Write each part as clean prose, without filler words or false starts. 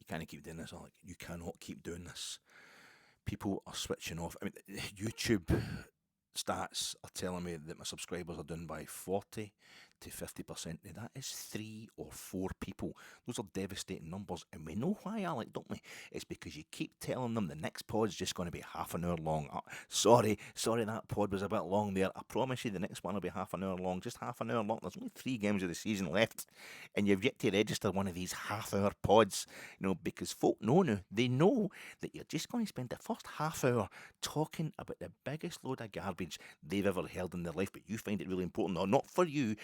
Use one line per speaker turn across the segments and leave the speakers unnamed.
can't keep doing this. I'm like, you cannot keep doing this. People are switching off. I mean, YouTube stats are telling me that my subscribers are down by 40 to 50%. Now, that is 3 or 4 people. Those are devastating numbers, and we know why, Alec, don't we? It's because you keep telling them the next pod's just going to be half an hour long. Sorry, that pod was a bit long there. I promise you the next one will be half an hour long, just half an hour long. There's only 3 games of the season left, and you've yet to register one of these half-hour pods, because folk know now. They know that you're just going to spend the first half hour talking about the biggest load of garbage they've ever heard in their life, but you find it really important. No, not for you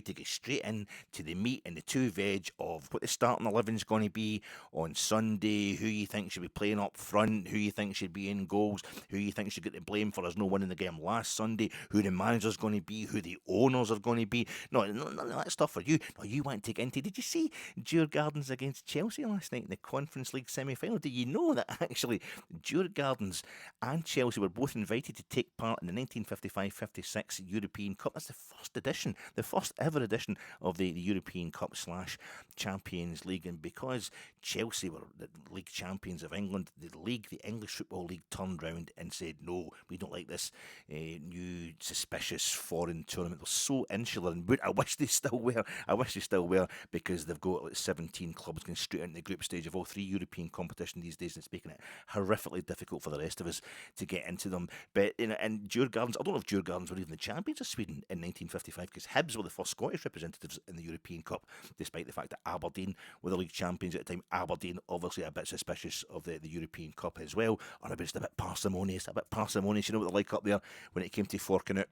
to get straight in to the meat and the two veg of what the starting 11's going to be on Sunday, who you think should be playing up front, who you think should be in goals, who you think should get the blame for us not winning the game last Sunday, who the manager's going to be, who the owners are going to be. No, none of that stuff for you. No, you want to get into, did you see Djurgårdens against Chelsea last night in the Conference League semi-final? Do you know that actually Djurgårdens and Chelsea were both invited to take part in the 1955-56 European Cup? That's the first edition, the first ever edition of the European Cup / Champions League. And because Chelsea were the league champions of England, the English Football League turned round and said, no, we don't like this new suspicious foreign tournament. They're so insular, and I wish they still were, because they've got like 17 clubs going straight into the group stage of all 3 European competitions these days, and it's making it horrifically difficult for the rest of us to get into them. But and Djurgårdens, I don't know if Djurgårdens were even the champions of Sweden in 1955, because Hibs were the first Scottish representatives in the European Cup, despite the fact that Aberdeen were the league champions at the time. Aberdeen obviously a bit suspicious of the European Cup as well, or maybe just a bit parsimonious. You know what they're like up there when it came to forking out.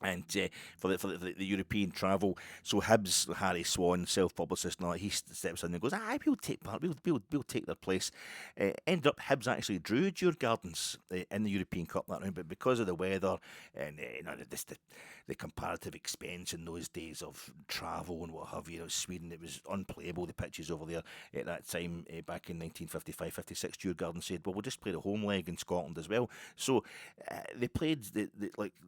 And for the European travel, so Hibs, Harry Swan, self-publicist, and all that, he steps in and goes, we'll take part, we'll take their place. Ended up Hibs actually drew Djurgårdens in the European Cup that round, but because of the weather and the comparative expense in those days of travel and what have you, Sweden, it was unplayable, the pitches over there at that time, back in 1955-56. Djurgården said, well, we'll just play the home leg in Scotland as well. So they played the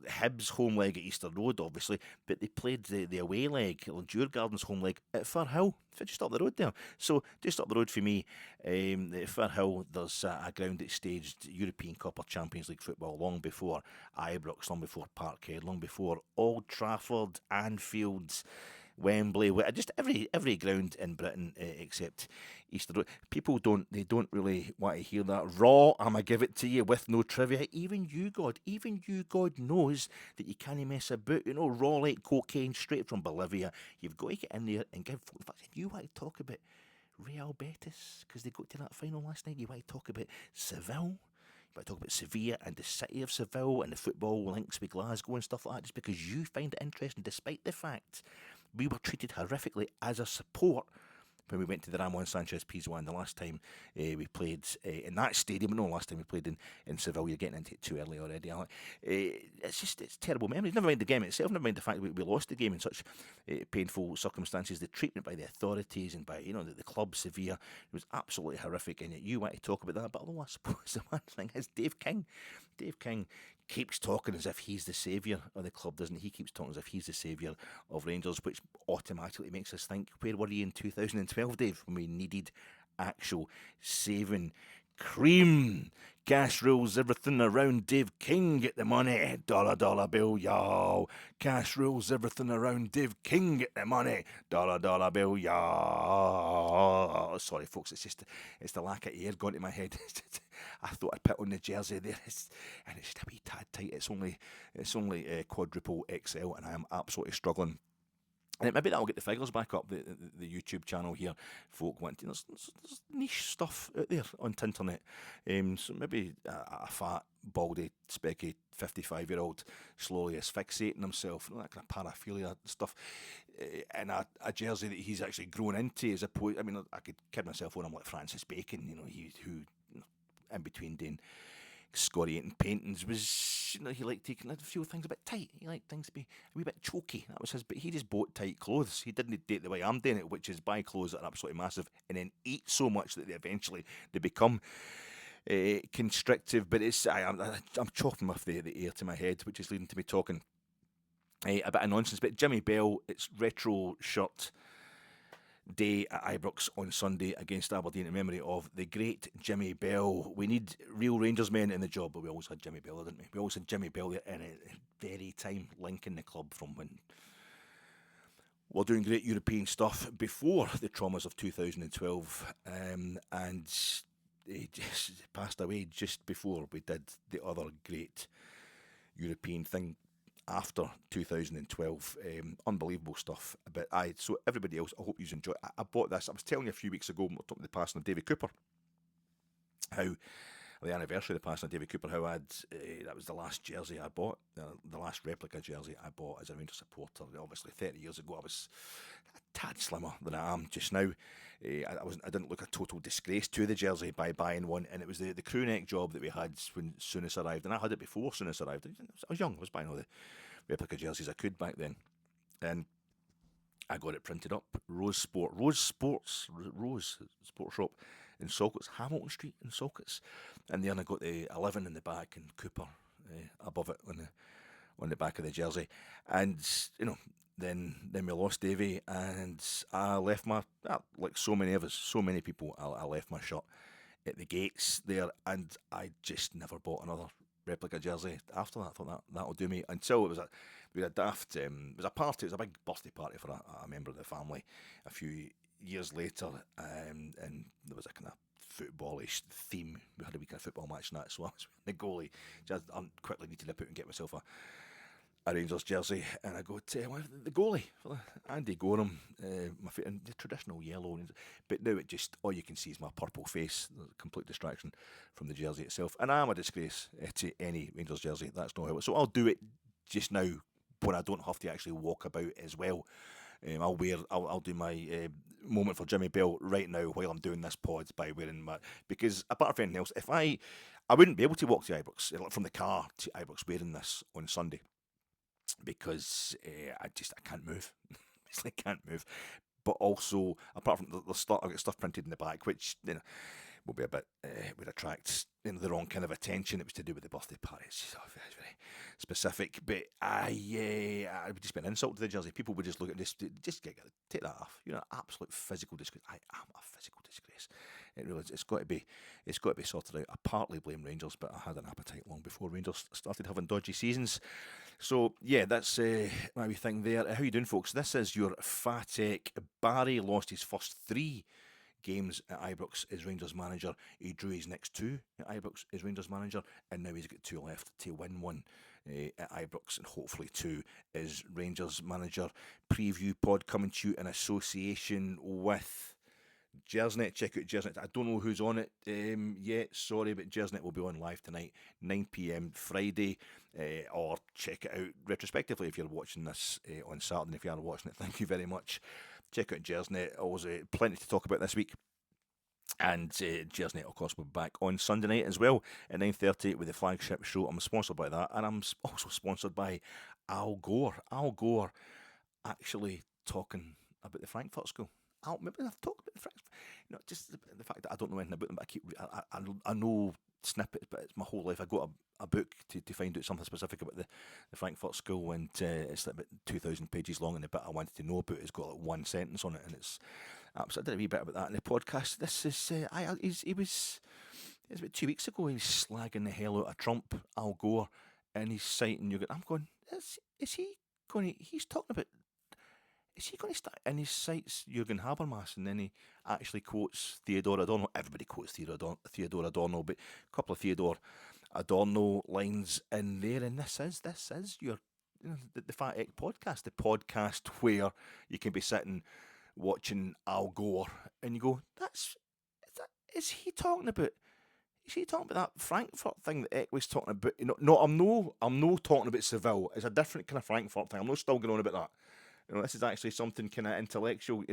Hibs home leg at Easter Road, obviously, but they played the away leg, Djurgården's home leg, at Firhill, just up the road there. So just up the road for me, at Firhill, there's a ground that staged European Cup or Champions League football long before Ibrox, long before Parkhead, long before Old Trafford, Anfield, Wembley, just every ground in Britain except Easter Road. People don't really want to hear that raw, I'ma give it to you with no trivia. Even you, God knows that you can't mess about. Raw like cocaine straight from Bolivia. You've got to get in there and give folk the facts. You want to talk about Real Betis, because they got to that final last night. You want to talk about Seville. You want to talk about Sevilla and the city of Seville and the football links with Glasgow and stuff like that, just because you find it interesting, despite the fact we were treated horrifically as a support when we went to the Ramon Sanchez Pizjuan the last time we played in that stadium. No, last time we played in Seville. You're getting into it too early already, Alec. It's terrible memories. Never mind the game itself, never mind the fact that we lost the game in such painful circumstances. The treatment by the authorities and by the club, Sevilla, it was absolutely horrific, and yet you want to talk about that. But although I suppose the one thing is Dave King keeps talking as if he's the saviour of the club, doesn't he? He keeps talking as if he's the saviour of Rangers, which automatically makes us think, where were you in 2012, Dave, when we needed actual saving cream? Cash rules everything around Dave King. Get the money, dollar bill, yo. Cash rules everything around Dave King. Get the money, dollar bill, yo. Sorry, folks, it's the lack of air gone to my head. I thought I'd put on the jersey there, and it's just a wee tad tight. It's only quadruple XL, and I am absolutely struggling. And maybe that'll get the figures back up, the YouTube channel here, folk want to. There's niche stuff out there on the internet. So maybe a fat, baldy, specky 55-year-old slowly asphyxiating himself, that kind of paraphilia stuff, and a jersey that he's actually grown into, as opposed, I could kid myself when I'm like Francis Bacon, who in between doing scoriating paintings was, he liked taking a few things a bit tight. He liked things to be a wee bit choky. That was his, but he just bought tight clothes. He didn't date the way I'm doing it, which is buy clothes that are absolutely massive and then eat so much that they become constrictive. But I'm chopping off the air to my head, which is leading to me talking a bit of nonsense. But Jimmy Bell, it's retro shirt day at Ibrox on Sunday against Aberdeen in memory of the great Jimmy Bell. We need real Rangers men in the job, but we always had Jimmy Bell, didn't we? We always had Jimmy Bell there in a very time linking the club from when we're doing great European stuff before the traumas of 2012, and he just passed away just before we did the other great European thing after 2012. Unbelievable stuff. But so everybody else, I hope you enjoy. I bought this. I was telling you a few weeks ago, we were talking about the passing of David Cooper, how the anniversary of the passing of David Cooper, how that was the last jersey I bought, the last replica jersey I bought as a Rangers supporter. Obviously, 30 years ago, I was a tad slimmer than I am just now. I didn't look a total disgrace to the jersey by buying one, and it was the crew neck job that we had when Souness arrived, and I had it before Souness arrived. I was young, I was buying all the replica jerseys I could back then, and I got it printed up. Rose Sports Shop in Salkits, Hamilton Street in Salkits, and then I got the 11 in the back and Cooper above it on the back of the jersey, and then we lost Davy, and I left like so many of us, so many people, I left my shirt at the gates there, and I just never bought another replica jersey after that. I thought that'll do me, until we had a daft, it was a party, it was a big birthday party for a member of the family a few years later, and there was a kind of footballish theme. We had a wee kind of football match and that, so I was the goalie. Just I quickly need to nip out and get myself a Rangers jersey, and I go to the goalie for Andy Gorham, in the traditional yellow, but now all you can see is my purple face. There's a complete distraction from the jersey itself, and I am a disgrace to any Rangers jersey. That's not how it. So I'll do it just now when I don't have to actually walk about as well. I'll do my moment for Jimmy Bell right now while I'm doing this pod by wearing because apart from anything else, if I wouldn't be able to walk to Ibrox from the car to Ibrox wearing this on Sunday, because I can't move. I can't move. But also, apart from the stuff, I've got stuff printed in the back, which will be a bit would attract the wrong kind of attention. It was to do with the birthday party. It's very specific, but it would just be an insult to the jersey. People would just look at this, take that off. You're an absolute physical disgrace. I am a physical disgrace. It really is. It's got to be sorted out. I partly blame Rangers, but I had an appetite long before Rangers started having dodgy seasons. So yeah, that's my wee thing there. How you doing, folks? This is your FATEC. Barry lost his first 3 games at Ibrox as Rangers manager. He drew his next 2 at Ibrox as Rangers manager, and now he's got 2 left to win one at Ibrox, and hopefully 2 as Rangers manager. Preview pod coming to you in association with Gersnet. Check out Gersnet. I don't know who's on it yet, sorry, but Gersnet will be on live tonight, 9 p.m. Friday, or check it out retrospectively if you're watching this on Saturday. And if you are watching it, thank you very much. Check out Gersnet. Always plenty to talk about this week. And Gersnet, of course, will be back on Sunday night as well at 9:30 with the flagship show. I'm sponsored by that, and I'm also sponsored by Al Gore. Al Gore actually talking about the Frankfurt School. Maybe I've talked about the Frankfurt. Just the fact that I don't know anything about them. But I know snippets, but it's my whole life. I got a book to find out something specific about the Frankfurt School, and it's like about 2,000 pages long, and the bit I wanted to know about has got like one sentence on it, and it's absolutely. I did a wee bit about that in the podcast. This is it was about 2 weeks ago. He was slagging the hell out of Trump, Al Gore, and he's citing. I'm going. Is he going? He's talking about. Is he going to start? And he cites Jürgen Habermas, and then he actually quotes Theodore Adorno. Everybody quotes Theodore Adorno, but a couple of Theodore Adorno lines in there. And this is your the FATEC podcast, the podcast where you can be sitting watching Al Gore, and you go, is he talking about? Is he talking about that Frankfurt thing that Eck was talking about? No, I'm no talking about Seville. It's a different kind of Frankfurt thing. I'm not still going on about that. This is actually something kind of intellectual.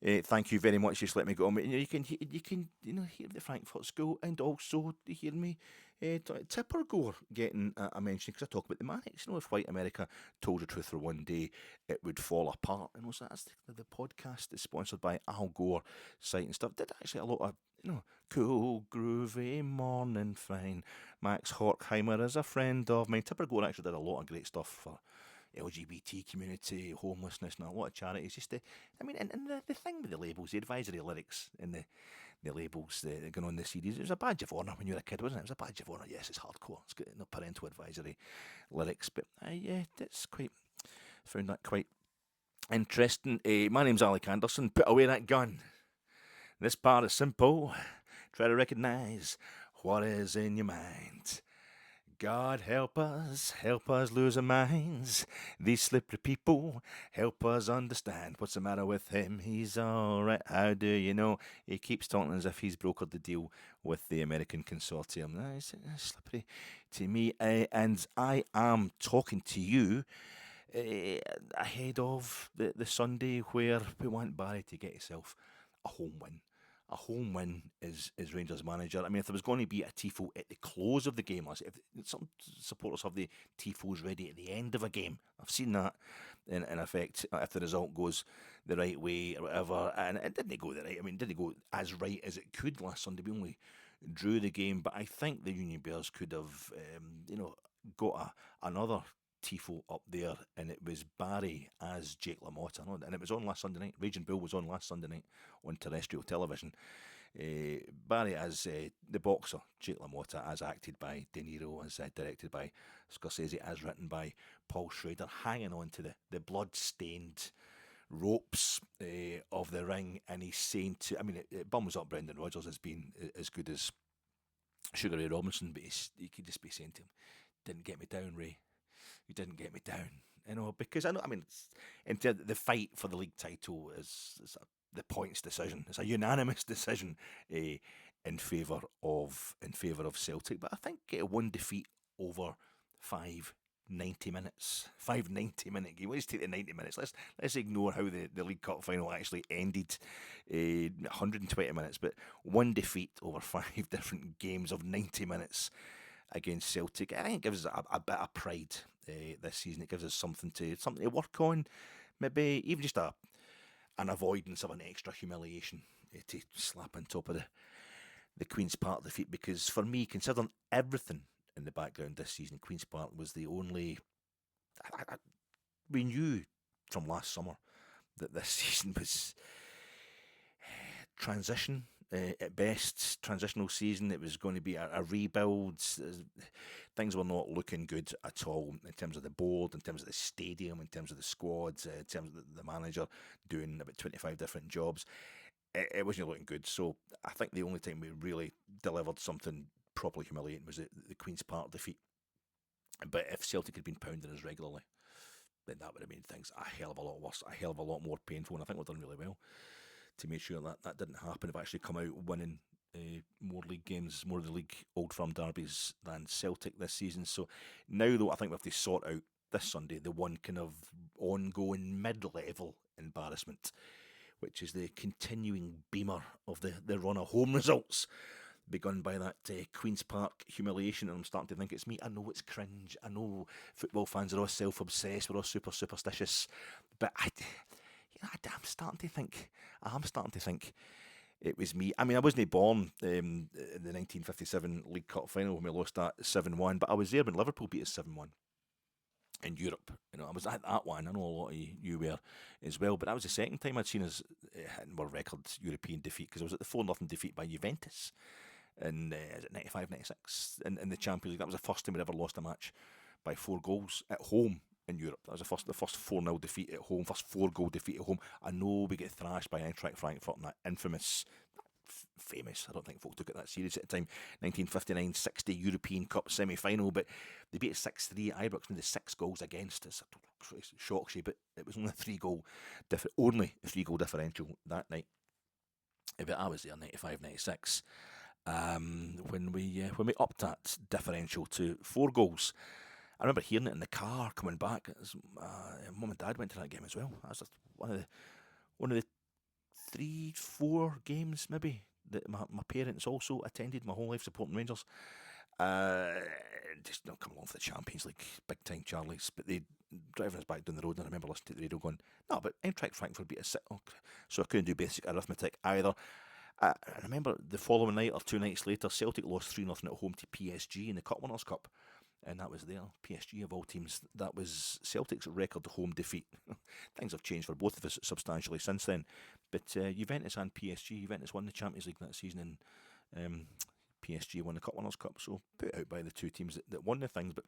Thank you very much. Just let me go on. You can hear the Frankfurt School, and also hear me Tipper Gore getting a mention, because I talk about the Manics. If white America told the truth for one day, it would fall apart. And also that's the podcast is sponsored by Al Gore, citing stuff. Did actually a lot of cool, groovy, morning fine. Max Horkheimer is a friend of mine. Tipper Gore actually did a lot of great stuff for LGBT community, homelessness, and a lot of charities. Just to, I mean, and the thing with the labels, the advisory lyrics in the labels going on the series, it was a badge of honour when you were a kid, wasn't it? It was a badge of honour. Yes, it's hardcore. It's got no parental advisory lyrics, but yeah, that's quite, found that quite interesting. My name's Alec Anderson. Put away that gun. This part is simple. Try to recognise what is in your mind. God help us lose our minds. These slippery people, help us understand what's the matter with him. He's alright, how do you know? He keeps talking as if he's brokered the deal with the American consortium. It's slippery to me, and I am talking to you ahead of the Sunday where we want Barry to get himself a home win. A home win as Rangers manager. I mean, if there was going to be a tifo at the close of the game, if some supporters have the tifos ready at the end of a game, I've seen that in effect if the result goes the right way or whatever, and it didn't go the right. I mean, it didn't go as right as it could last Sunday. We only drew the game, but I think the Union Bears could have, got another tifo up there, and it was Barry as Jake LaMotta, and it was on last Sunday night. Raging Bull was on last Sunday night on terrestrial television. Barry as the boxer, Jake LaMotta as acted by De Niro, as directed by Scorsese, as written by Paul Schrader, hanging on to the blood-stained ropes of the ring, and he's saying to, I mean, it bums up Brendan Rodgers as being as good as Sugar Ray Robinson, but he could just be saying to him, "Didn't get me down, Ray. You didn't get me down," because I know. I mean, the fight for the league title is the points decision. It's a unanimous decision in favour of Celtic. But I think one defeat over 5 90 minutes, 5 90-minute game. Let's take the 90 minutes. Let's ignore how the League Cup final actually ended. 120 minutes, but one defeat over 5 different games of 90 minutes against Celtic. I think it gives us a bit of pride this season. It gives us something to work on. Maybe even just an avoidance of an extra humiliation to slap on top of the Queen's Park defeat. Because for me, considering everything in the background this season, Queen's Park was the only. We knew from last summer that this season was transition. At best, transitional season. It was going to be a rebuild. Things were not looking good at all in terms of the board, in terms of the stadium, in terms of the squads, in terms of the manager doing about 25 different jobs. It wasn't looking good. So I think the only time we really delivered something properly humiliating was the Queen's Park defeat. But if Celtic had been pounding us regularly, then that would have made things a hell of a lot worse, a hell of a lot more painful. And I think we've done really well to make sure that didn't happen. We've actually come out winning more league games, more of the league Old Firm derbies than Celtic this season. So now, though, I think we have to sort out this Sunday the one kind of ongoing mid-level embarrassment, which is the continuing beamer of the run of home results, begun by that Queen's Park humiliation. And I'm starting to think it's me. I know it's cringe. I know football fans are all self-obsessed. We're all super superstitious. But I'm starting to think it was me. I mean, I wasn't born in the 1957 League Cup final when we lost that 7-1, but I was there when Liverpool beat us 7-1 in Europe. I was at that one. I know a lot of you were as well, but that was the second time I'd seen us hitting our record European defeat, because I was at the 4-0 defeat by Juventus in 95-96 in the Champions League. That was the first time we'd ever lost a match by 4 goals at home in Europe. That was the first 4-0 defeat at home, first 4-goal defeat at home. I know we get thrashed by Eintracht Frankfurt in that infamous, famous, I don't think folk took it that serious at the time, 1959-60 European Cup semi-final, but they beat us 6-3 at Ibrox with the 6 goals against. It shocks you, but it was only a 3-goal differential that night. But I was there 95-96 when we upped that differential to 4 goals. I remember hearing it in the car coming back. Mum and Dad went to that game as well. That was just one of the 3-4 games maybe that my parents also attended my whole life, supporting Rangers. Just not come along for the Champions League, big time Charlies. But they driving us back down the road, and I remember listening to the radio going, "No, but Eintracht Frankfurt beat us." So I couldn't do basic arithmetic either. I remember the following night or 2 nights later, Celtic lost 3-0 at home to PSG in the Cup Winners' Cup. and that was there. PSG of all teams. That was Celtic's record home defeat. Things have changed for both of us substantially since then. But Juventus and PSG, Juventus won the Champions League that season, and PSG won the Cup Winners' Cup. So put out by the two teams that won the things. But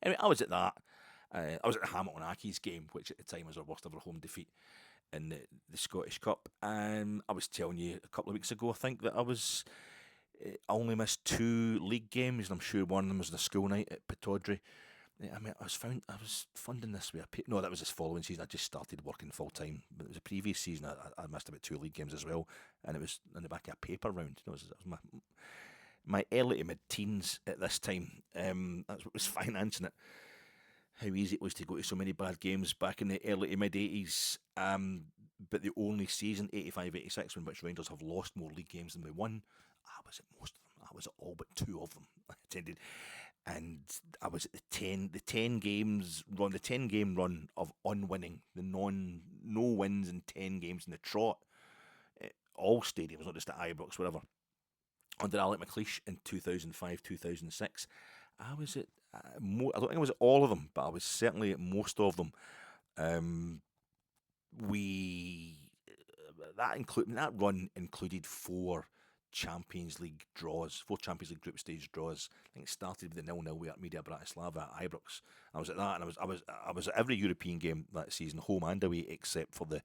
anyway, I was at that. I was at the Hamilton Accies game, which at the time was our worst ever home defeat in the Scottish Cup. And I was telling you a couple of weeks ago, I think, that I only missed 2 league games, and I'm sure one of them was the school night at Pataudry. I mean, I was funding this with no, that was this following season. I just started working full time, but it was a previous season. I missed about 2 league games as well, and it was in the back of a paper round. It was my early to mid teens at this time. That's what was financing it. How easy it was to go to so many bad games back in the early to mid 80s. But the only season, 85-86, in which Rangers have lost more league games than we won, I was at most of them. I was at all but 2 of them I attended. And I was at the 10 games run, the 10-game run of unwinning, no wins in 10 games in the trot, all stadiums, not just at Ibrox, whatever. Under Alec McLeish in 2005-2006, I was at I don't think I was at all of them, but I was certainly at most of them. That run included 4 Champions League draws, 4 Champions League group stage draws. I think it started with the 0-0 with Media Bratislava at Ibrox. I was at that, and I was at every European game that season, home and away, except for the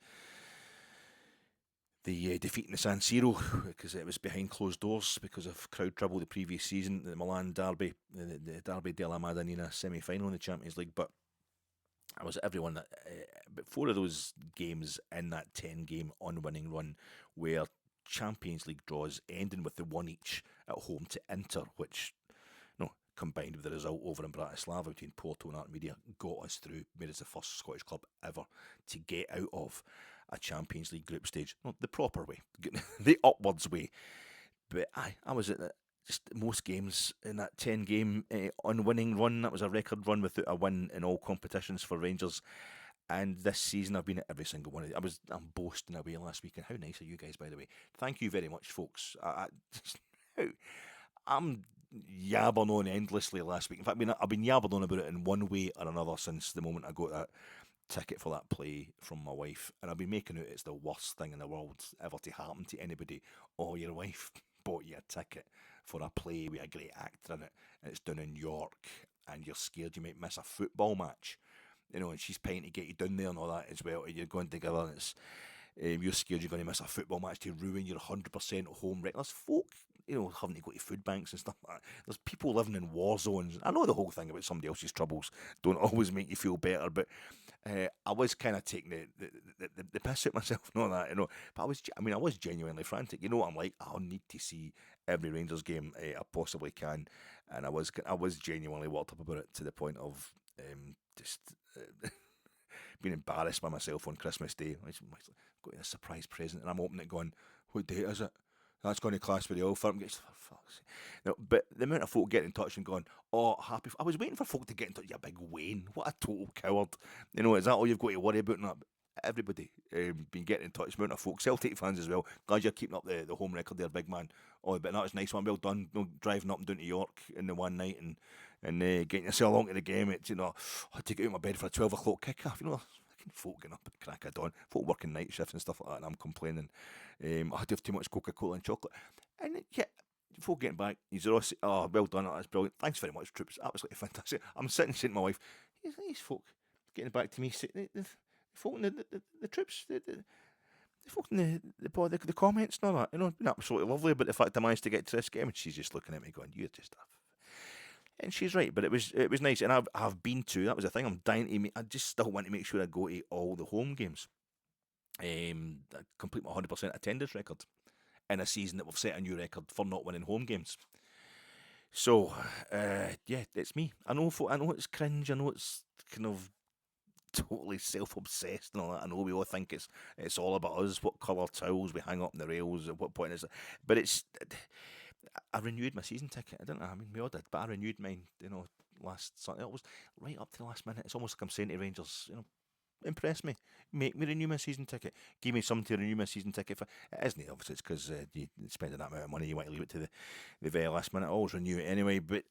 defeat in the San Siro, because it was behind closed doors because of crowd trouble the previous season, the Milan derby, the Derby della Madonnina semi-final in the Champions League. But I was at every one. But 4 of those games in that 10-game unwinning run were Champions League draws, ending with the 1 each at home to Inter, which, combined with the result over in Bratislava between Porto and Artmedia, got us through, made us the first Scottish club ever to get out of a Champions League group stage. Not the proper way, the upwards way. But I was at just most games in that 10-game unwinning run. That was a record run without a win in all competitions for Rangers. And this season I've been at every single one of them. I'm boasting away last week, and how nice are you guys, by the way? Thank you very much, folks. I'm yabbering on endlessly last week. In fact, I've been yabbering on about it in one way or another since the moment I got that ticket for that play from my wife, and I've been making out it's the worst thing in the world ever to happen to anybody. Oh, your wife bought you a ticket for a play with a great actor in it, and it's down in York, and you're scared you might miss a football match, and she's paying to get you down there and all that as well, and you're going together, and it's you're scared you're going to miss a football match to ruin your 100% home record. There's folk, having to go to food banks and stuff like that. There's people living in war zones. I know the whole thing about somebody else's troubles don't always make you feel better, but I was kind of taking the piss at myself and all that, But I was genuinely frantic. You know what I'm like? I'll need to see every Rangers game I possibly can, and I was genuinely worked up about it to the point of just being embarrassed by myself on Christmas Day. I got a surprise present, and I'm opening it going, "What date is it? That's going to clash with the old firm." But the amount of folk getting in touch and going, "Oh, happy." I was waiting for folk to get in touch. You big Wayne, what a total coward! Is that all you've got to worry about? Not everybody been getting in touch. Amount of folk, Celtic fans as well. Glad you're keeping up the home record there, big man. Oh, but that was a nice one. Well done. Driving up and down to York in the one night and getting yourself along to the game. It's I had to get out of my bed for a 12 o'clock kickoff. Folk getting up at crack of dawn, folk working night shifts and stuff like that, and I'm complaining. I had to have too much Coca-Cola and chocolate. And folk getting back, oh, well done, that's brilliant. Thanks very much, troops. Absolutely fantastic. I'm sitting saying to my wife, these folk getting back to me, the folk in the troops, the folk in the comments and all that, been absolutely lovely. But the fact I managed to get to this game, and she's just looking at me going, "You're just a..." And she's right, but it was nice, and I've been to. That was the thing. I'm dying to. I just still want to make sure I go to all the home games. I complete my 100% attendance record in a season that we've set a new record for not winning home games. So, it's me. I know it's cringe. I know it's kind of totally self-obsessed and all that. I know we all think it's all about us. What colour towels we hang up in the rails. At what point is it? But it's. I renewed my season ticket. I didn't. I mean, we all did, but I renewed mine. Last Sunday. It was right up to the last minute. It's almost like I'm saying to Rangers, impress me. Make me renew my season ticket. Give me something to renew my season ticket for. It isn't, obviously, it's because you spend that amount of money, you want to leave it to the very last minute. I always renew it anyway, but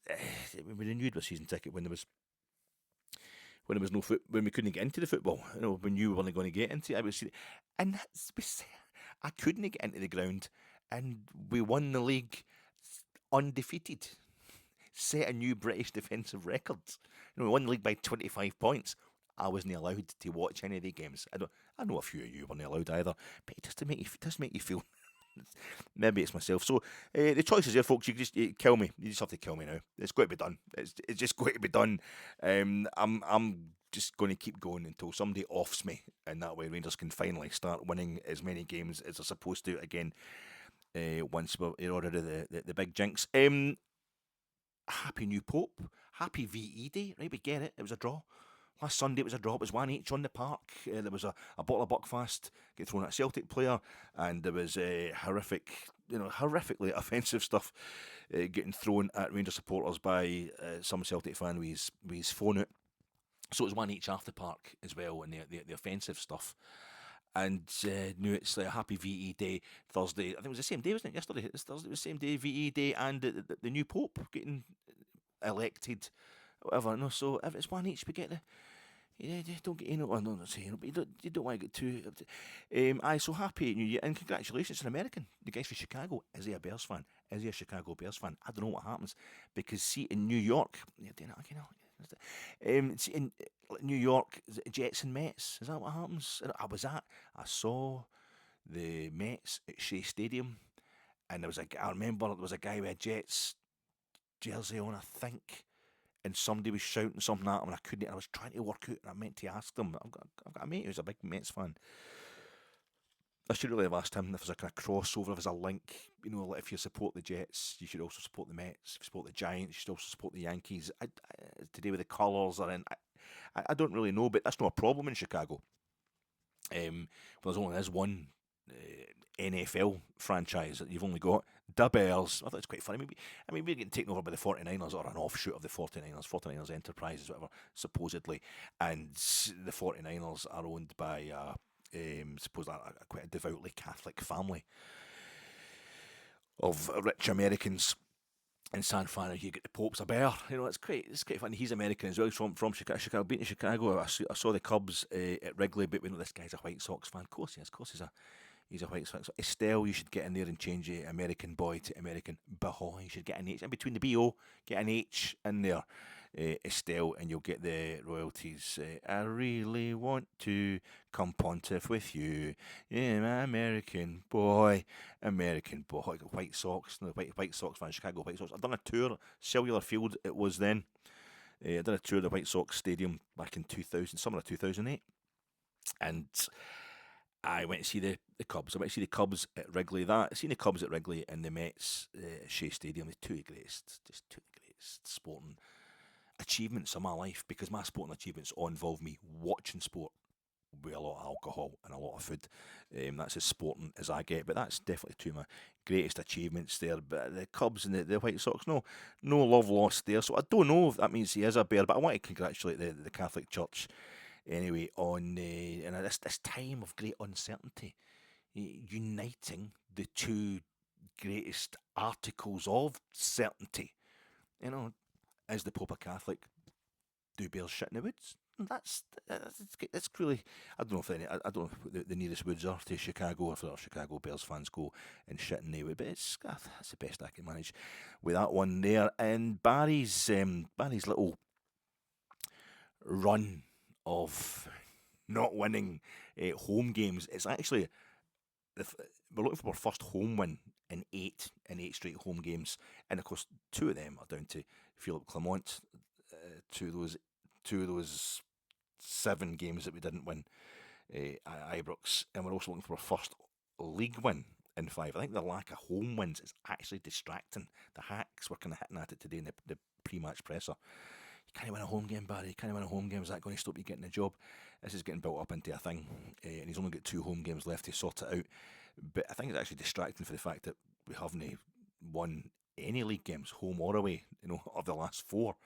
we renewed my season ticket when there was no when we couldn't get into the football. When you weren't going to get into it, I would see it. And I couldn't get into the ground, and we won the league undefeated. Set a new British defensive record. We won the league by 25 points. I wasn't allowed to watch any of the games. I know a few of you weren't allowed either, but it does make you feel. Maybe it's myself. So the choice is there, folks. You kill me. You just have to kill me now. It's got to be done. It's just going to be done. I'm just going to keep going until somebody offs me, and that way Rangers can finally start winning as many games as they're supposed to again. Once we're in order to the big Jinx. Happy new Pope. Happy VE Day. Right, we get it. It was a draw. Last Sunday it was a draw. It was 1-1 on the park. There was a bottle of Buckfast get thrown at a Celtic player, and there was horrifically offensive stuff getting thrown at Rangers supporters by some Celtic fan with his phone out. So it was 1-1 off the park as well, and the offensive stuff. And now it's a happy VE Day Thursday. I think it was the same day, wasn't it? Yesterday, it's Thursday. It was the same day, VE Day, and the new Pope getting elected, whatever. No, so if it's 1-1, we get the. You don't get in. I'm not saying, but you don't want to get too. So happy New Year and congratulations to an American. The guys from Chicago. Is he a Bears fan? Is he a Chicago Bears fan? I don't know what happens because see in New York, see in New York, Jets and Mets. Is that what happens? I was at. I saw the Mets at Shea Stadium, and I remember there was a guy with a Jets jersey on, I think. And somebody was shouting something at him, and I couldn't. I was trying to work out, and I meant to ask them. I've got a mate who's a big Mets fan. I should really have asked him if there's a kind of crossover, if there's a link. Like if you support the Jets, you should also support the Mets. If you support the Giants, you should also support the Yankees. Today with the colours are in. I don't really know, but that's not a problem in Chicago. There's only one NFL franchise that you've only got. The Bears. I thought it's quite funny. Maybe we're getting taken over by the 49ers or an offshoot of the 49ers. 49ers Enterprises, whatever, supposedly. And the 49ers are owned by, suppose, quite a devoutly Catholic family of rich Americans. In San Fran, you get the Pope's a bear. It's quite funny. He's American as well. He's from Chicago. Being to Chicago, I saw the Cubs at Wrigley, but we know this guy's a White Sox fan. Of course he is. Of course he's a White Sox. So Estelle, you should get in there and change the American boy to American boy. You should get an H in between the B-O. Get an H in there, Estelle, and you'll get the royalties. I really want to come pontiff with you. Yeah, my American boy. White Sox. No, White Sox fan, Chicago White Sox. I've done a tour, Cellular Field it was then. I did a tour of the White Sox Stadium back in 2000, summer of 2008. And I went to see the Cubs. I went to see the Cubs at Wrigley. Seen the Cubs at Wrigley and the Mets at Shea Stadium. The two of the greatest sporting achievements of my life, because my sporting achievements all involve me watching sport with a lot of alcohol and a lot of food. That's as sporting as I get, but that's definitely two of my greatest achievements there. But the Cubs and the White Sox, no love lost there. So I don't know if that means he is a bear, but I want to congratulate the Catholic Church anyway on this time of great uncertainty, uniting the two greatest articles of certainty. Is the Pope a Catholic? Do bears shit in the woods? That's really. I don't know if the nearest woods are to Chicago, or if there are Chicago Bears fans go and shit in the wood, but that's the best I can manage with that one there. And Barry's little run of not winning home games. It's actually we're looking for our first home win in eight straight home games, and of course 2 of them are down to Philip Clement. Two of those 7 games that we didn't win at Ibrox, and we're also looking for our first league win in 5. I think the lack of home wins is actually distracting. The Hacks were kind of hitting at it today in the pre-match presser. You can't win a home game, Barry. You can't win a home game. Is that going to stop you getting a job? This is getting built up into a thing, and he's only got 2 home games left to sort it out. But I think it's actually distracting for the fact that we haven't won any league games, home or away, of the last 4.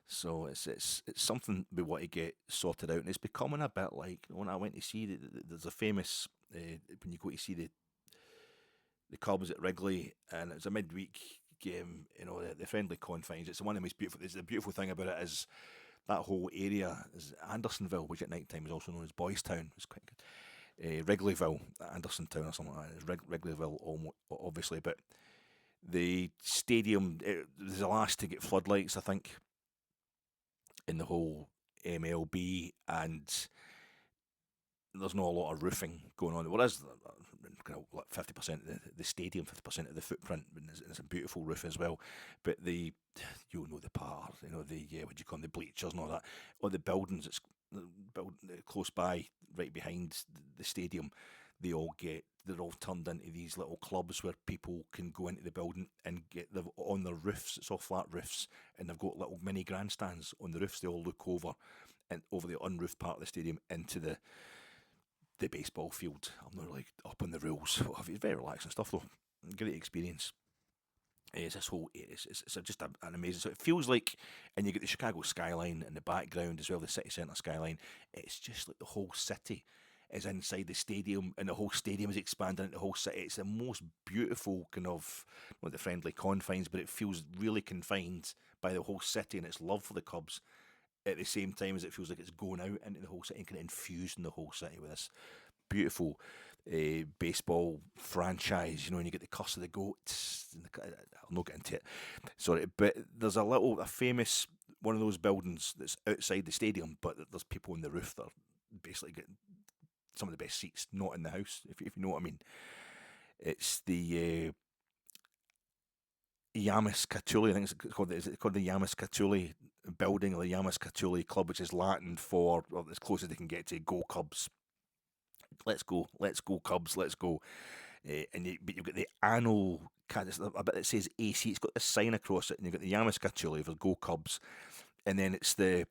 So it's something we want to get sorted out, and it's becoming a bit like when I went to see there's a famous when you go to see the Cubs at Wrigley, and it's a midweek game. The friendly confines. It's one of the most beautiful. The beautiful thing about it is that whole area is Andersonville, which at night time is also known as Boys Town. It's quite good. Wrigleyville, Andersontown, or something like that. It's Wrigleyville, obviously, but the stadium was the last to get floodlights, I think, in the whole MLB, and there's not a lot of roofing going on. There is kind of like 50% of the stadium, 50% of the footprint, and it's a beautiful roof as well. But you'll know the par, the what do you call them, the bleachers and all that, or the buildings. It's built close by, right behind the stadium. They're all turned into these little clubs where people can go into the building and get them on their roofs. It's all flat roofs, and they've got little mini grandstands on the roofs. They all look over and over the unroofed part of the stadium into the baseball field. I'm not like up on the rules. It's very relaxing stuff though. Great experience. It's this whole it's just an amazing. So it feels like, and you get the Chicago skyline in the background as well, the city centre skyline. It's just like the whole city is inside the stadium, and the whole stadium is expanding into the whole city. It's the most beautiful kind of, not the friendly confines, but it feels really confined by the whole city and its love for the Cubs. At the same time as it feels like it's going out into the whole city and kind of infusing the whole city with this beautiful baseball franchise, and you get the Curse of the Goats. I'll not get into it, sorry, but there's a famous one of those buildings that's outside the stadium, but there's people on the roof that are basically getting some of the best seats, not in the house, if you know what I mean. It's the Eamus Catuli, I think is it called the Eamus Catuli building, or the Eamus Catuli club, which is Latin for, well, as close as they can get to "Go Cubs." Let's go Cubs, let's go. But you've got the annual, I bet it says AC, it's got the sign across it, and you've got the Eamus Catuli for "Go Cubs," and then it's the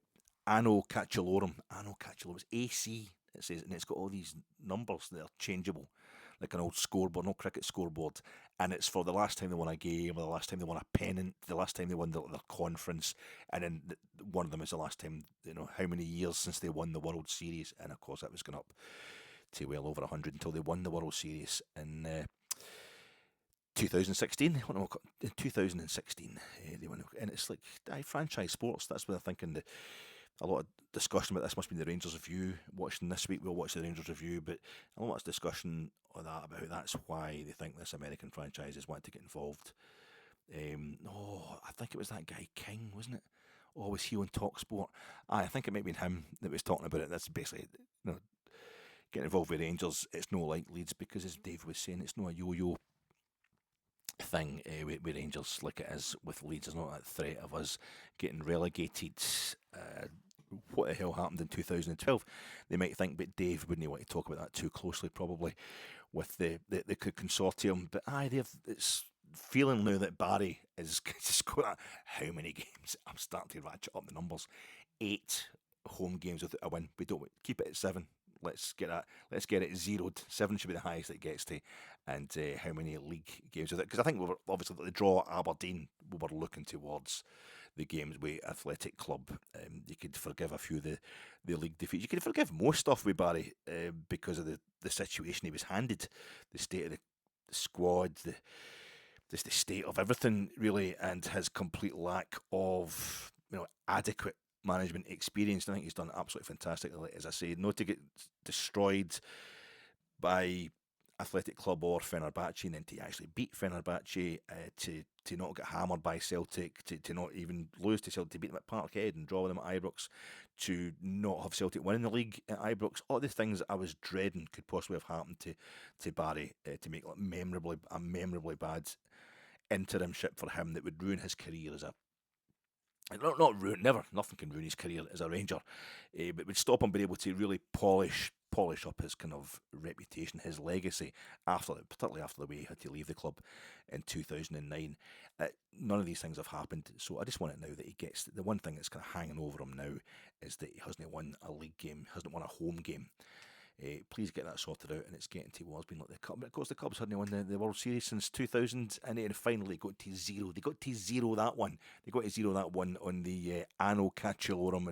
Anno Catulum, it's AC, it says, and it's got all these numbers that are changeable, like an old scoreboard, an old cricket scoreboard, and it's for the last time they won a game, or the last time they won a pennant, the last time they won their conference, and then one of them is the last time, how many years since they won the World Series, and of course that was going up to well over 100 until they won the World Series in 2016. In 2016, they won, and it's like franchise sports. That's what I'm thinking. A lot of discussion about this must be the Rangers review watching this week. We'll watch the Rangers review, but a lot of discussion on that about that's why they think this American franchises want to get involved. I think it was that guy King, wasn't it? Oh, was he on Talksport? I think it might have been him that was talking about it. That's basically, getting involved with Rangers. It's no like Leeds, because, as Dave was saying, it's not a yo-yo thing with Rangers like it is with Leeds. There's not that threat of us getting relegated. What the hell happened in 2012? They might think, but Dave wouldn't want to talk about that too closely, probably, with the consortium. But it's feeling now that Barry is just got how many games? I'm starting to ratchet up the numbers. 8 home games without a win. We don't keep it at 7. Let's get it zeroed. 7 should be the highest it gets to. And how many league games with it? Because I think we were obviously the draw at Aberdeen. We were looking towards the games with Athletic Club. You could forgive a few of the league defeats. You could forgive most stuff with Barry because of the situation he was handed, the state of the squad, the state of everything really, and his complete lack of adequate management experience. I think he's done absolutely fantastic. As I say, not to get destroyed by Athletic Club or Fenerbahce, and then to actually beat Fenerbahce, to not get hammered by Celtic, to not even lose to Celtic, to beat them at Parkhead and draw them at Ibrox, to not have Celtic winning the league at Ibrox. All the things that I was dreading could possibly have happened to Barry, to make a memorably bad interimship for him that would ruin his career as a not ruin, never, nothing can ruin his career as a Ranger, but would stop him being able to really polish up his kind of reputation, his legacy, particularly after the way he had to leave the club in 2009. None of these things have happened, so I just want it now that he gets the one thing that's kind of hanging over him now is that he hasn't won a league game, hasn't won a home game Please get that sorted out, and it's getting towards being like the Cubs. Of course, the Cubs hadn't won the World Series since 2000, and finally got to zero. They got to zero that one. They got to zero that one on the Anno Catulorum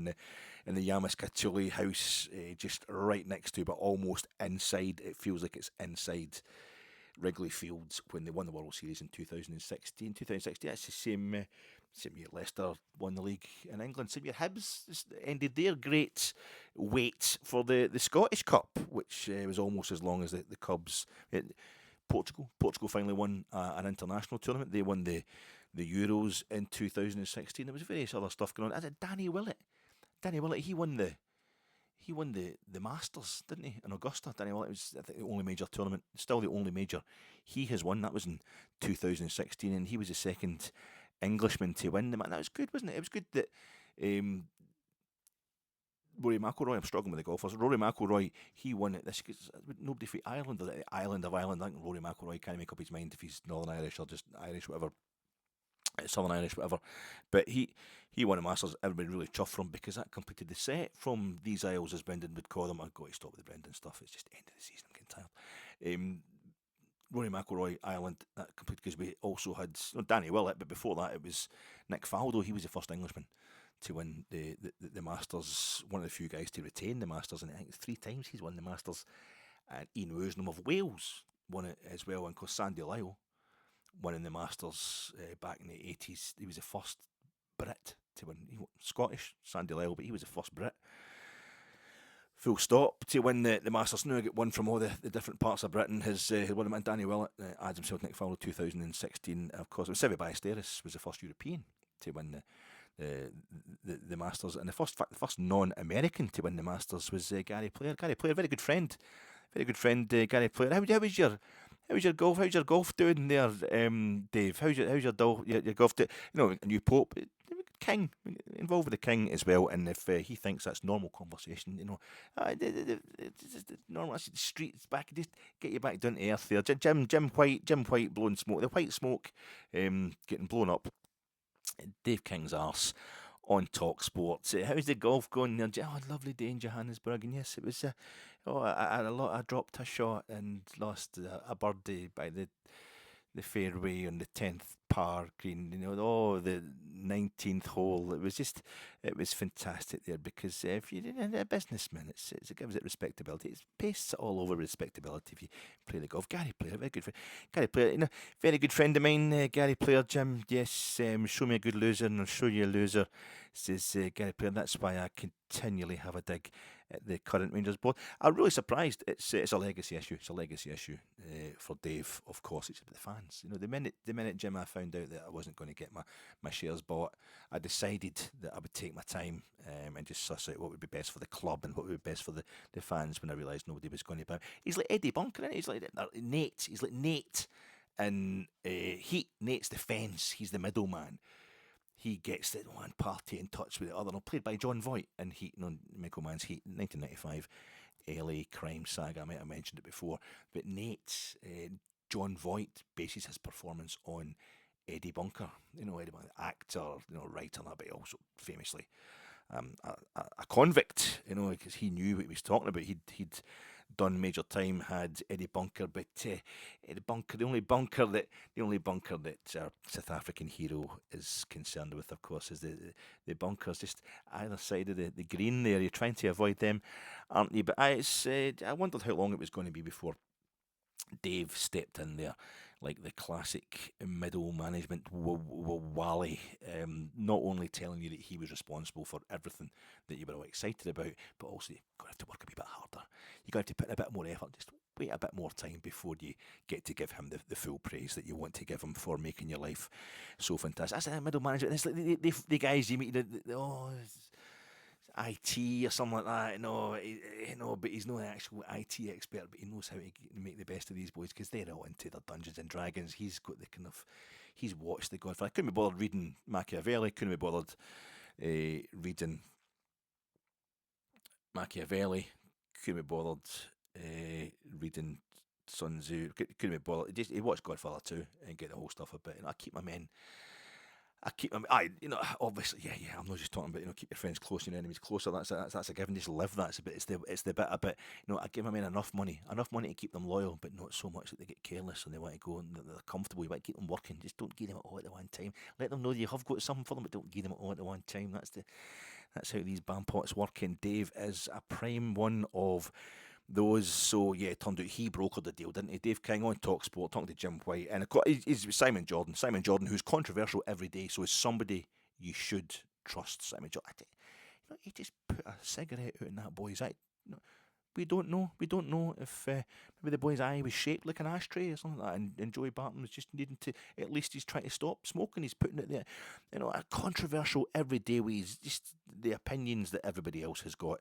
in the Eamus Catuli house, just right next to, but almost inside. It feels like it's inside Wrigley Fields when they won the World Series in 2016. 2016, that's the same year Leicester won the league in England. Same year Hibs ended their great wait for the Scottish Cup, which was almost as long as the Cubs. Portugal finally won an international tournament. They won the Euros in 2016. There was various other stuff going on. Danny Willett, he won the Masters, didn't he, in Augusta? Danny Willett was, I think, the only major tournament, still the only major he has won. That was in 2016, and he was the second Englishman to win them. And that was good, wasn't it? It was good that Rory McIlroy, I'm struggling with the golfers. Rory McIlroy, he won it. Nobody for Ireland, or the island of Ireland. I think Rory McIlroy can't make up his mind if he's Northern Irish or just Irish, whatever. Southern Irish, whatever. But he won a Masters. Everybody really chuffed for him because that completed the set from these Isles, as Brendan would call them. I've got to stop with the Brendan stuff. It's just the end of the season. I'm getting tired. Rory McIlroy, Ireland, that completed because we also had Danny Willett, but before that it was Nick Faldo. He was the first Englishman to win the Masters. One of the few guys to retain the Masters, and I think 3 times he's won the Masters. And Ian Woosnam of Wales won it as well, and of course Sandy Lyle winning the Masters back in the 80s. He was the first Brit to win. Scottish, Sandy Lyle, but he was the first Brit. Full stop, to win the Masters. Now I get one from all the different parts of Britain. His one of them, Danny Willett, adds himself Nick Faldo 2016. Of course, Seve Ballesteros was the first European to win the Masters, and the first non-American to win the Masters was Gary Player. Gary Player, very good friend, Gary Player. How was your golf? How's your golf doing there, Dave? How's your golf? A new Pope, King, involved with the King as well. And if he thinks that's normal conversation, it's normal. That's the streets back. Just get you back down to earth there. Jim White blowing smoke. The white smoke, getting blown up. Dave King's arse on Talk Sports. How's the golf going there? Oh, lovely day in Johannesburg, and yes, it was. I dropped a shot and lost a birdie by the fairway on the 10th par green. The 19th hole. It was fantastic there because if you're a businessman, it gives it respectability. It pastes all over respectability if you play the golf. Gary Player, very good friend. Gary Player, very good friend of mine. Gary Player, Jim. Yes, show me a good loser and I'll show you a loser, says Gary Player. That's why I continually have a dig at the current Rangers board. I'm really surprised. It's a legacy issue. It's a legacy issue for Dave, of course. It's about the fans. The minute Jim, I found out that I wasn't going to get my shares bought, I decided that I would take my time and just suss out what would be best for the club and what would be best for the fans. When I realised nobody was going to buy. He's like Eddie Bunker, he's like Nate. He's like Nate and Heat. Nate's the fence. He's the middleman. He gets the one party in touch with the other. Played by John Voight in Heat, Michael Mann's Heat, 1995 LA crime saga. I might have mentioned it before, but Nate, John Voight bases his performance on Eddie Bunker. Eddie Bunker, actor, writer, but also famously a convict. Because he knew what he was talking about. He'd done Major Time, had Eddie Bunker, but Eddie Bunker, the only bunker that our South African hero is concerned with, of course, is the bunkers just either side of the green there. You're trying to avoid them, aren't you? But I wondered how long it was going to be before Dave stepped in there, like the classic middle management wally, not only telling you that he was responsible for everything that you were all excited about, but also you've got to have to work a wee bit harder. You've got to put in a bit more effort. Just wait a bit more time before you get to give him the full praise that you want to give him for making your life so fantastic. That's middle management. It's like the guys you meet, IT or something like that, but he's not an actual IT expert, but he knows how to make the best of these boys because they're all into their Dungeons and Dragons. He's got he's watched The Godfather. I couldn't be bothered reading Machiavelli, couldn't be bothered reading Machiavelli, couldn't be bothered reading Sun Tzu, couldn't be bothered. He watched Godfather 2 and get the whole stuff about it. I keep my men I keep, obviously, yeah. I'm not just talking about, keep your friends close and your enemies closer. That's a given. Just live that. It's the bit about, I give them enough money to keep them loyal, but not so much that they get careless and they want to go and they're comfortable. You want to keep them working. Just don't give them it all at the one time. Let them know you have got something for them, but don't give them it all at the one time. That's how these bandpots work. And Dave is a prime one of those. So yeah, it turned out he brokered the deal, didn't he? Dave King on Talksport talking to Jim White, and of course he's Simon Jordan. Simon Jordan, who's controversial every day, so is somebody you should trust. Simon Jordan, he just put a cigarette out in that boy's eye. We don't know. We don't know if maybe the boy's eye was shaped like an ashtray or something like that, and Joey Barton was just needing to. At least he's trying to stop smoking. He's putting it there. A controversial everyday way. He's just the opinions that everybody else has got,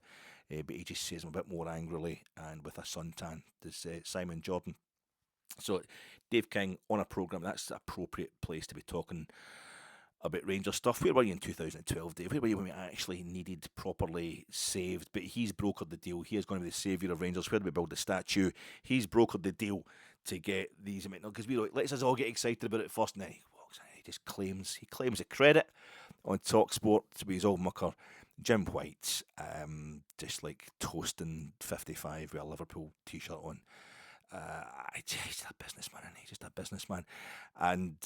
but he just says them a bit more angrily and with a suntan. This Simon Jordan. So Dave King on a programme. That's the appropriate place to be talking about Rangers stuff. Where were you in 2012, Dave? Where were you when we actually needed properly saved? But he's brokered the deal. He is going to be the saviour of Rangers. Where do we build the statue? He's brokered the deal to get these. Because let's us all get excited about it first. And then he walks in, he claims the credit on TalkSport to be his old mucker, Jim White, just like toasting 55 with a Liverpool t-shirt on. He's a businessman, isn't he? Just a businessman. And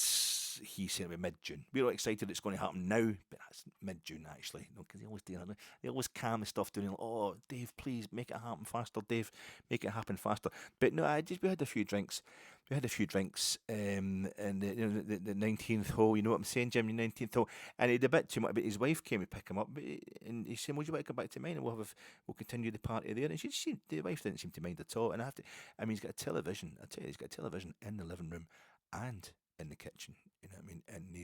he said about mid-June. We're all excited it's going to happen now, but that's mid-June actually. Because they always do that. They always calm the stuff down. Like, oh, Dave, please make it happen faster. Dave, make it happen faster. But no, we had a few drinks. And the 19th hole, you know what I'm saying, Jim, the 19th hole. And he had a bit too much, but his wife came to pick him up, and he said, would you want to come back to mine, and we'll continue the party there. And the wife didn't seem to mind at all. And he's got a television. I tell you, he's got a television in the living room and in the kitchen. You know what I mean? And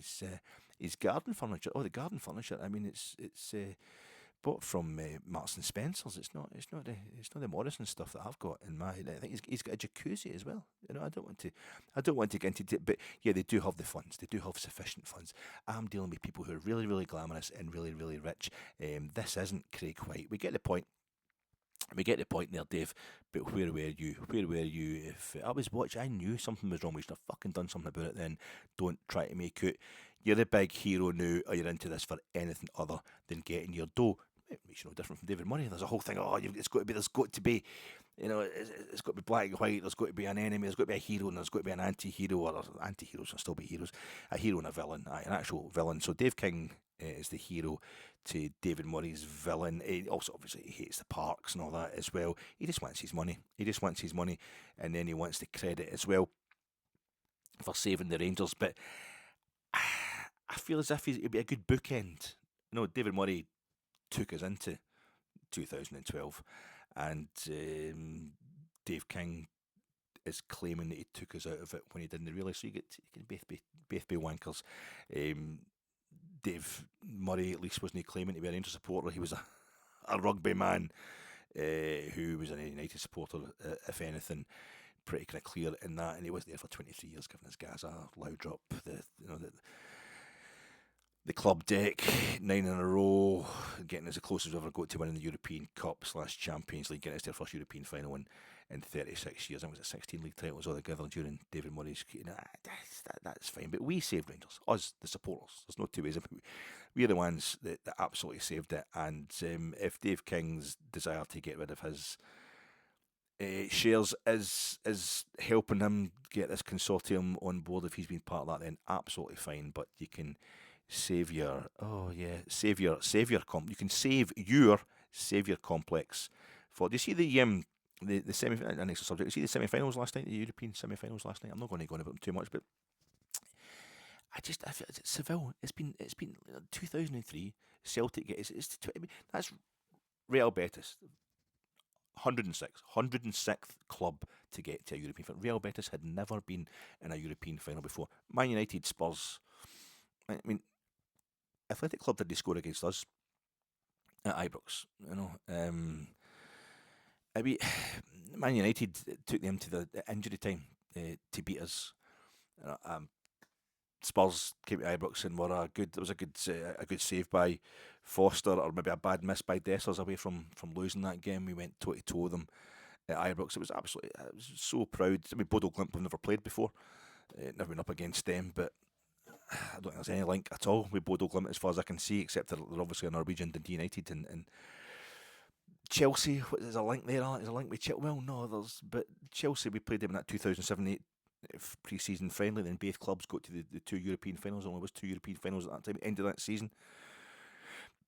his garden furniture. Oh, the garden furniture. I mean, it's bought from Marks and Spencers. It's not the Morrison stuff that I've got in my. I think he's got a jacuzzi as well. I don't want to get into it, but yeah, they do have the funds. They do have sufficient funds. I'm dealing with people who are really, really glamorous and really, really rich. This isn't Craig White. We get the point. There, Dave. But where were you? If I was watching, I knew something was wrong. We should have fucking done something about it then. Don't try to make out you're a big hero now, or you're into this for anything other than getting your dough. It makes you no different from David Murray. There's a whole thing, there's got to be, it's got to be black and white, there's got to be an enemy, there's got to be a hero, and there's got to be an anti-hero, or anti-heroes can still be heroes, a hero and a villain, an actual villain. So Dave King is the hero to David Murray's villain. He also obviously hates the parks and all that as well. He just wants his money. And then he wants the credit as well for saving the Rangers. But I feel as if it'd be a good bookend. David Murray took us into 2012, and Dave King is claiming that he took us out of it when he didn't realise. So you can both be wankers. Dave Murray at least wasn't claiming to be a Rangers supporter. He was a rugby man who was a United supporter, if anything. Pretty kind of clear in that, and he was there for 23 years, giving his guys a loud drop. The club deck, 9 in a row, getting as close as we've ever got to winning the European Cup / Champions League, getting us to their first European final in 36 years. I think it was 16 league titles altogether during David Murray's. That's fine, but we saved Rangers, us, the supporters. There's no two ways. We're the ones that absolutely saved it. And if Dave King's desire to get rid of his shares is helping him get this consortium on board, if he's been part of that, then absolutely fine. But you can save your you can save your saviour complex. Do you see the semi? Next subject. You see the semi-finals last night, the European semi-finals last night. I'm not going to go on about them too much, but I feel Seville. It's been 2003. Celtic. That's Real Betis. 106th club to get to a European final. Real Betis had never been in a European final before. Man United, Spurs. I mean, Athletic Club did they score against us at Ibrox? Man United took them to the injury time to beat us. Spurs came to Ibrox and there was a good save by Foster, or maybe a bad miss by Dessers away from losing that game. We went toe to toe with them at Ibrox. I was so proud. Bodo Glimt have never played before, never been up against them, but I don't think there's any link at all with Bodo Glimt as far as I can see, except they're obviously a Norwegian, Dundee United, and Chelsea. There's a link there. There's a link with Chelsea. Well, no, but Chelsea, we played them in that 2007-8 pre-season friendly. Then both clubs got to the two European finals. There only was two European finals at that time. End of that season,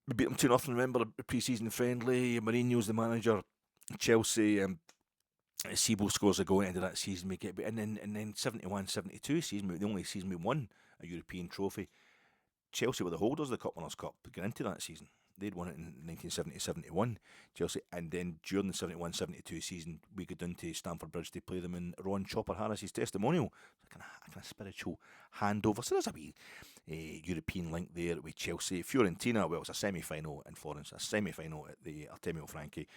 we beat them 2-0. Remember the pre-season friendly? Mourinho's the manager. Chelsea. Sibo scores a goal at the end of that season. We get, and then 71-72 season, the only season we won a European trophy. Chelsea were the holders of the Cup Winners' Cup going into that season. They'd won it in 1970-71, Chelsea, and then during the 71-72 season, we go down to Stamford Bridge to play them in Ron Chopper Harris's testimonial. A kind of spiritual handover. So there's a wee European link there with Chelsea. Fiorentina, well, it's a semi-final in Florence, a semi-final at the Artemio Franchi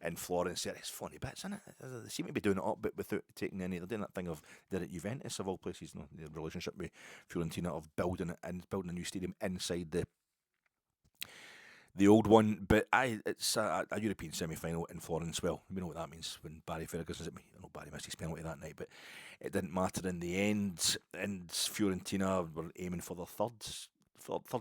in Florence. It's funny bits, isn't it? They seem to be doing it up, but without taking any. They're doing that thing of they're at Juventus of all places. You know, the relationship with Fiorentina of building it and building a new stadium inside the old one. But it's a European semi-final in Florence. Well, we know what that means when Barry Ferguson's at me. I know Barry missed his penalty that night, but it didn't matter in the end. And Fiorentina were aiming for their third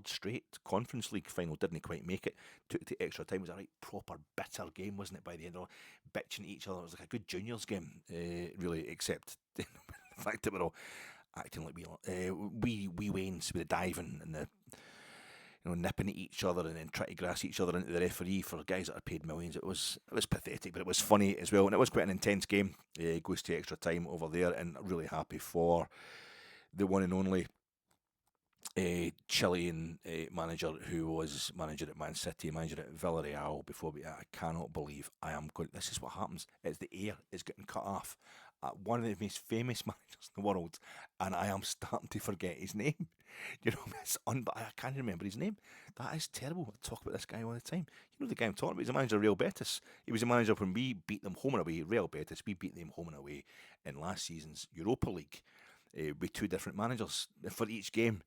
straight Conference League final. Didn't quite make it. Took it to extra time. It was a right proper bitter game, wasn't it? By the end, of bitching at each other. It was like a good juniors game, really. Except the fact that we're all acting like wee Waynes with the diving and the nipping at each other and then trying to grass each other into the referee for guys that are paid millions. It was pathetic, but it was funny as well, and it was quite an intense game. It goes to extra time over there, and really happy for the one and only Chilean manager who was manager at Man City, manager at Villarreal before. I cannot believe I am going. This is what happens. It's the air is getting cut off at one of the most famous managers in the world, and I am starting to forget his name. I can't remember his name. That is terrible. I talk about this guy all the time. You know the guy I'm talking about. He's a manager of Real Betis. He was a manager when we beat them home and away. Real Betis, we beat them home and away in last season's Europa League with two different managers for each game.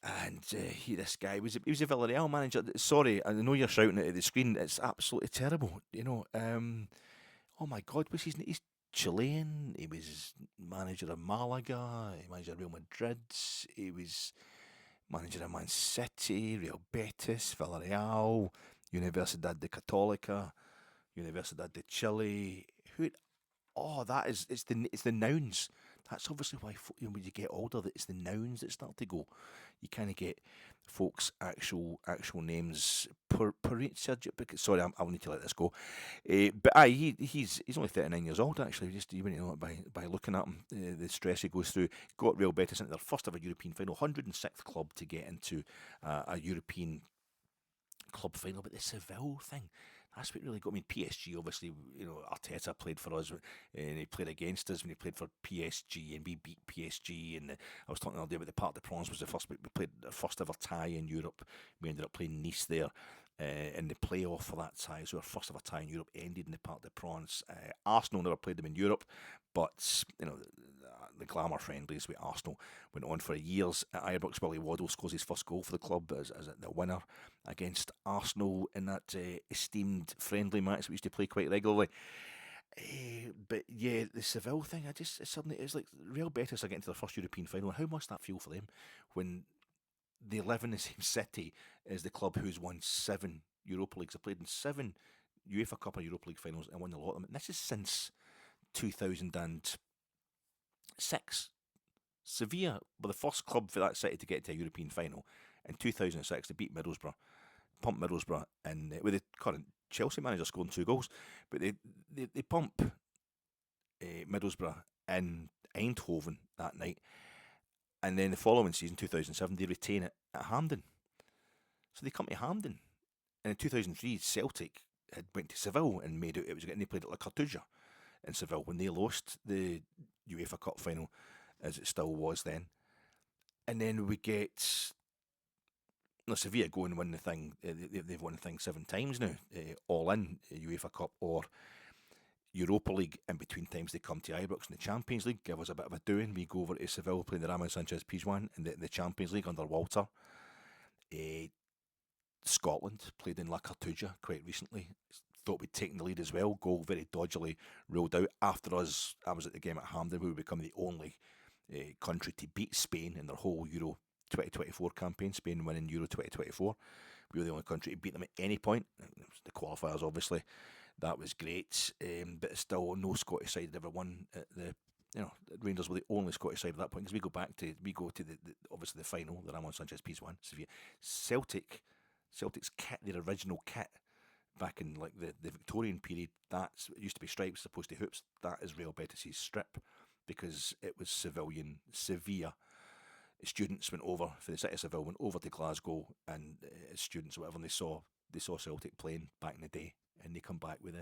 And this guy he was a Villarreal manager. Sorry, I know you're shouting it at the screen. It's absolutely terrible. Oh my God, what's his name? He's Chilean. He was manager of Malaga. He managed Real Madrid. He was manager of Man City, Real Betis, Villarreal, Universidad de Católica, Universidad de Chile. It's the nouns. That's obviously why when you get older, it's the nouns that start to go. You kind of get folks' actual names. Sorry, I'll need to let this go. But he's only 39 years old actually. You wouldn't know it by looking at him. The stress he goes through. Got Real Betis into their first ever European final, 106th club to get into a European club final. But the Seville thing. That's what really got me. PSG, obviously, Arteta played for us, and he played against us when he played for PSG, and we beat PSG. And I was talking the other day about the Parc des Princes was the first. We played the first ever tie in Europe. We ended up playing Nice there in the playoff for that tie. So our first ever tie in Europe ended in the Parc des Princes. Arsenal never played them in Europe, but the glamour friendlies with Arsenal went on for years. At Ibrox, Willie Waddle scores his first goal for the club as the winner against Arsenal in that esteemed friendly match we used to play quite regularly. But yeah, the Seville thing, it's like Real Betis are getting to their first European final. How must that feel for them when they live in the same city as the club who's won 7 Europa Leagues? They've played in 7 UEFA Cup or Europa League finals and won a lot of them. And this is since 2006. Sevilla were the first club for that city to get to a European final. In 2006, they beat Middlesbrough, pumped Middlesbrough, and with the current Chelsea manager scoring 2 goals, but they pump Middlesbrough in Eindhoven that night, and then the following season, 2007, they retain it at Hampden. So they come to Hampden, and in 2003, Celtic had went to Seville and made it. It was getting they played at La Cartuja in Seville when they lost the UEFA Cup final, as it still was then. And then we get Sevilla go and win the thing. They've won the thing 7 times now, all in UEFA Cup or Europa League. In between times they come to Ibrox in the Champions League, give us a bit of a doing. We go over to Seville playing the Ramon Sanchez Pizjuan in the Champions League under Walter. Scotland played in La Cartuja quite recently. Thought we'd taken the lead as well. Goal very dodgily ruled out after us. I was at the game at Hampden, where we become the only country to beat Spain in their whole Euro 2024 campaign. Spain winning Euro 2024. We were the only country to beat them at any point. The qualifiers, obviously, that was great. But still, no Scottish side had ever won at the. Rangers were the only Scottish side at that point, because we go to the obviously the final, the Ramon Sanchez Pizjuan, Sevilla. Celtic's kit, their original kit, back in like the Victorian period, it used to be stripes as opposed to hoops. That is Real Betis' strip, because it was Sevilla. Students went over for the city of Seville, went over to Glasgow, and students or whatever, and they saw Celtic playing back in the day, and they come back with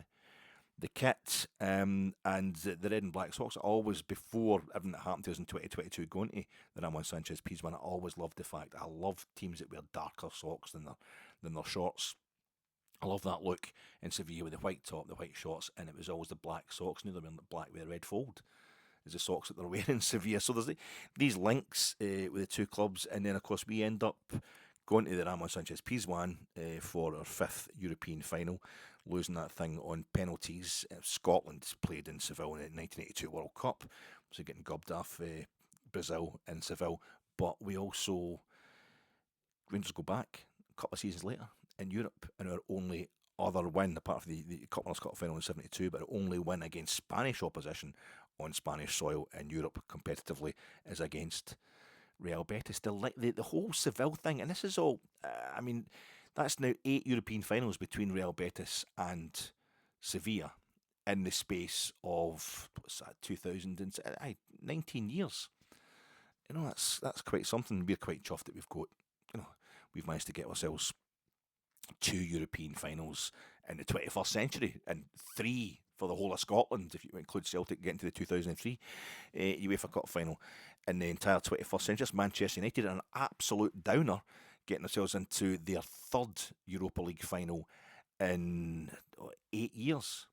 the kit, and the red and black socks. Always, before everything that happened to us in 2022 going to the Ramon Sanchez Pizjuan, I always loved the fact I love teams that wear darker socks than their shorts. I love that look in Sevilla with the white top, the white shorts, and it was always the black socks. Now they're wearing the black with a red fold, is the socks that they're wearing in Sevilla. So there's these links with the two clubs, and then of course we end up going to the Ramon Sanchez Pizjuan for our 5th European final, losing that thing on penalties. Scotland played in Seville in the 1982 World Cup, so getting gobbed off Brazil in Seville. But we also, Rangers go back a couple of seasons later in Europe, and our only other win, apart from the Cup Winners' Cup final in 72, but our only win against Spanish opposition on Spanish soil in Europe competitively is against Real Betis. The whole Seville thing, and this is all, that's now 8 European finals between Real Betis and Sevilla in the space of, 19 years. That's quite something. We're quite chuffed that we've managed to get ourselves 2 European finals in the 21st century, and 3 for the whole of Scotland, if you include Celtic getting to the 2003 UEFA Cup final in the entire 21st century. Just Manchester United, an absolute downer, getting themselves into their 3rd Europa League final in 8 years.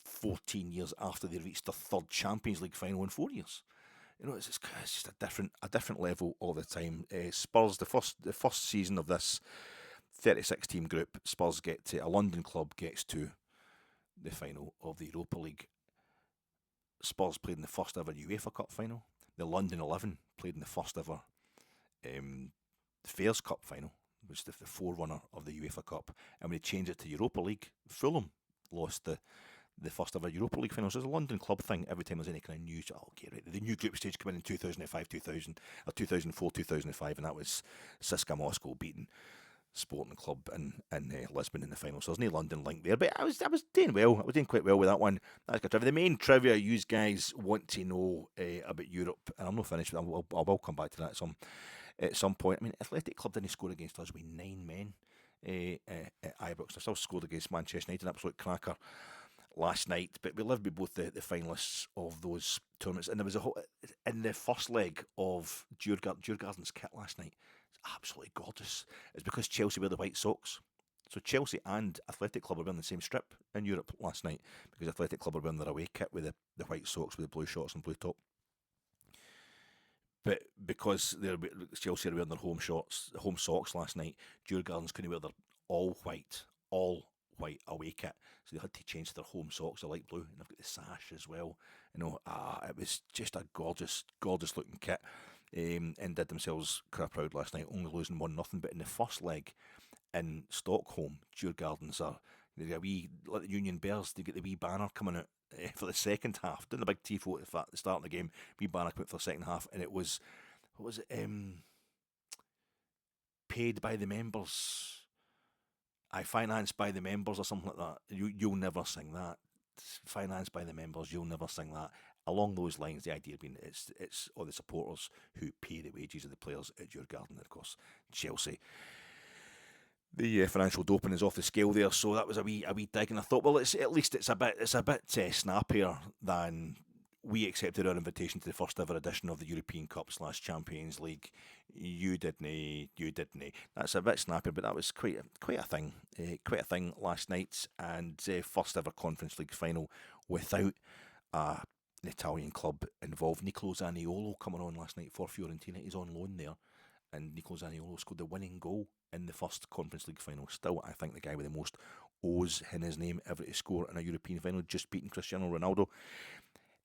14 years after they reached their 3rd Champions League final in 4 years. It's just a different level all the time. Spurs, the first season of this 36 team group, Spurs a London club gets to the final of the Europa League. Spurs played in the first ever UEFA Cup final. The London 11 played in the first ever Fairs Cup final, which is the forerunner of the UEFA Cup. And when they changed it to Europa League, Fulham lost the first ever Europa League final. So it's a London club thing. Every time there's any kind of news, the new group stage came in 2005, 2000, or 2004, 2005, and that was CSKA Moscow beating Sporting Club in Lisbon in the final. So there's no London link there, but I was doing well. I was doing quite well with that one. That's good trivia. The main trivia you guys want to know about Europe, and I'm not finished with that. I will come back to that at some point. Athletic Club didn't score against us with 9 men at Ibrox. They still scored against Manchester United, an absolute cracker last night. But we lived with both the finalists of those tournaments, and there was in the first leg of Djurgården's kit last night. Absolutely gorgeous. It's because Chelsea wear the white socks. So Chelsea and Athletic Club are wearing the same strip in Europe last night, because Athletic Club are wearing their away kit with the white socks with the blue shorts and blue top. But because Chelsea are wearing their home socks last night, Djurgården's couldn't wear their all white away kit, so they had to change their home socks to light blue, and they've got the sash as well. It was just a gorgeous looking kit. And did themselves proud last night, only losing 1-0. But in the first leg in Stockholm, Djurgårdens they get like the Union Bears, they get the wee banner coming out for the second half. Doing the big tifo at the start of the game, wee banner coming out for the second half, and it was, what was it? Paid by the members. Financed by the members or something like that. You'll never sing that. Financed by the members, you'll never sing that. Along those lines, the idea being it's all the supporters who pay the wages of the players at Djurgården. Of course, Chelsea, the financial doping is off the scale there. So that was a wee dig, and I thought, well, it's a bit snappier than we accepted our invitation to the first ever edition of the European Cup / Champions League. You didn't. That's a bit snappier, but that was quite a thing last night, and first ever Conference League final without an Italian club involved. Nicolo Zaniolo coming on last night for Fiorentina. He's on loan there, and Nicolo Zaniolo scored the winning goal in the first Conference League final. Still, I think the guy with the most O's in his name ever to score in a European final, just beating Cristiano Ronaldo.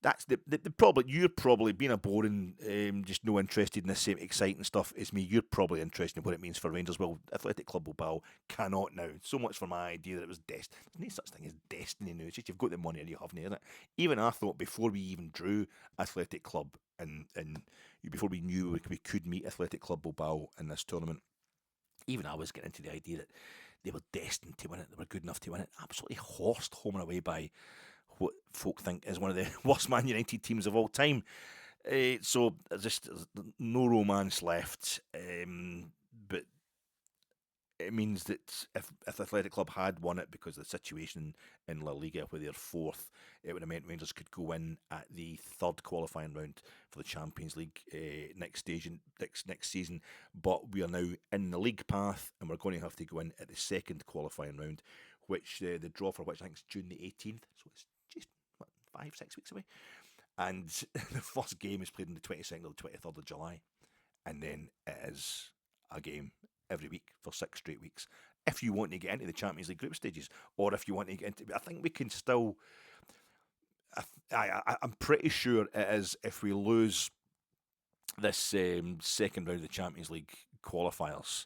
That's the problem. You're probably being a boring, just no interested in the same exciting stuff as me. You're probably interested in what it means for Rangers. Well, Athletic Club Bilbao cannot now. So much for my idea that it was there's no such thing as destiny now. It's just you've got the money and you haven't, it. Even I thought before we even drew Athletic Club and before we knew we could meet Athletic Club Bilbao in this tournament, even I was getting into the idea that they were destined to win it. They were good enough to win it. Absolutely horsed home and away by what folk think is one of the worst Man United teams of all time. So there's no romance left. But it means that if Athletic Club had won it because of the situation in La Liga where they're fourth, it would have meant Rangers could go in at the third qualifying round for the Champions League next season. But we are now in the league path and we're going to have to go in at the second qualifying round, which the draw for which I think is June the 18th. So it's just 5-6 weeks away. And the first game is played on the 22nd or the 23rd of July. And then it is a game every week for 6 straight weeks. If you want to get into the Champions League group stages, or if you want to get into, I think we can still. I'm pretty sure it is if we lose this second round of the Champions League qualifiers.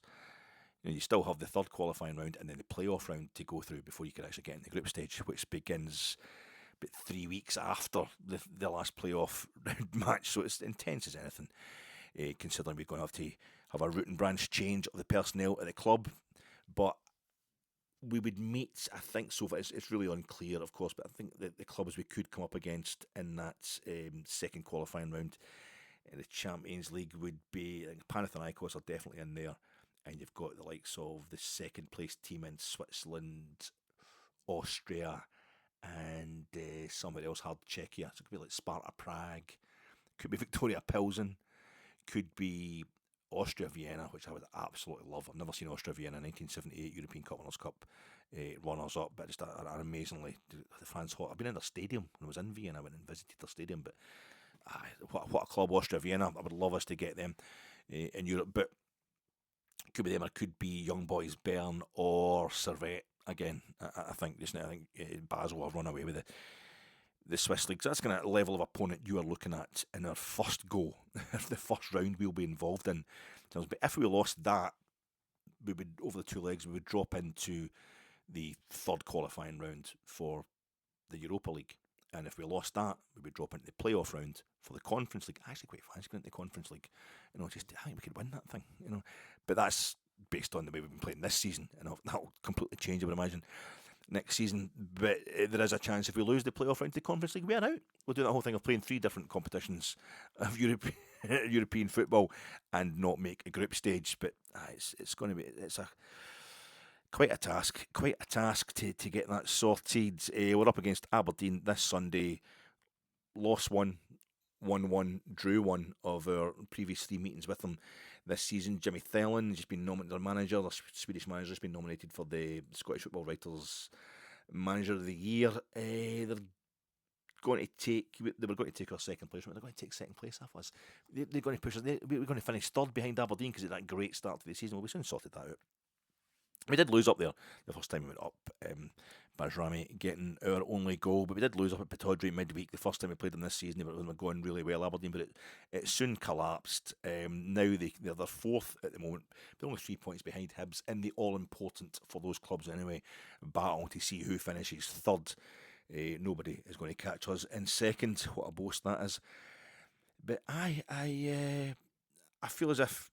You still have the third qualifying round and then the playoff round to go through before you can actually get into the group stage, which begins about 3 weeks after the last playoff round match. So it's intense as anything. Considering we're going to have a root and branch change of the personnel at the club. But we would meet, I think, so far, it's really unclear, of course, but I think the clubs we could come up against in that second qualifying round in the Champions League would be, I think Panathinaikos are definitely in there, and you've got the likes of the second place team in Switzerland, Austria, and somebody else hard to check here. So it could be like Sparta Prague, could be Victoria Pilsen, could be Austria Vienna, which I would absolutely love. I've never seen Austria Vienna, 1978 European Cup Winners' Cup runners up, but just an amazingly, the fans hot. I've been in their stadium when I was in Vienna. I went and visited their stadium, but what a club, Austria Vienna. I would love us to get them in Europe, but could be them or could be Young Boys Bern or Servette again. I think just now, I think Basel have run away with the Swiss league. So that's kind of level of opponent you are looking at in our first go, the first round we'll be involved in. But if we lost that, we would, over the 2 legs, we would drop into the third qualifying round for the Europa League. And if we lost that, we would drop into the playoff round for the Conference League. I actually quite fancy going into the Conference League. Just I think we could win that thing. But that's based on the way we've been playing this season, and that'll completely change, I would imagine, next season. But there is a chance if we lose the playoff round to the Conference League, we are out. We'll do that whole thing of playing 3 different competitions of European football and not make a group stage. But it's going to be quite a task to get that sorted. We're up against Aberdeen this Sunday. Lost 1, won 1, drew 1 of our previous 3 meetings with them this season. Jimmy Thelen has just been nominated, their manager, the Swedish manager, has been nominated for the Scottish Football Writers Manager of the Year. They were going to take our second place. They're going to take second place off us. They're going to push us. We're going to finish third behind Aberdeen because of that great start to the season. Well, we soon sorted that out. We did lose up there the first time we went up. Bajrami getting our only goal, but we did lose up at Pittodrie midweek the first time we played them this season. They were going really well, Aberdeen, but it soon collapsed. Now they're 4th at the moment. They're only 3 points behind Hibs in the all-important, for those clubs anyway, battle to see who finishes third. Nobody is going to catch us in second. What a boast that is. But I feel as if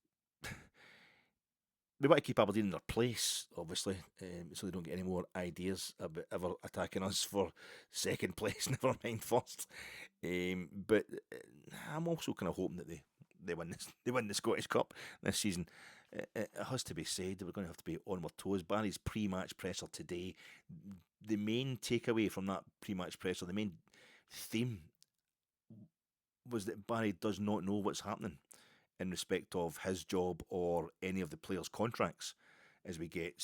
we want to keep Aberdeen in their place, obviously, so they don't get any more ideas about ever attacking us for second place, never mind first. But I'm also kind of hoping that they win the Scottish Cup this season. It has to be said that we're going to have to be on our toes. Barry's pre-match presser today, the main takeaway from that pre-match presser, the main theme was that Barry does not know what's happening in respect of his job or any of the players' contracts as we get,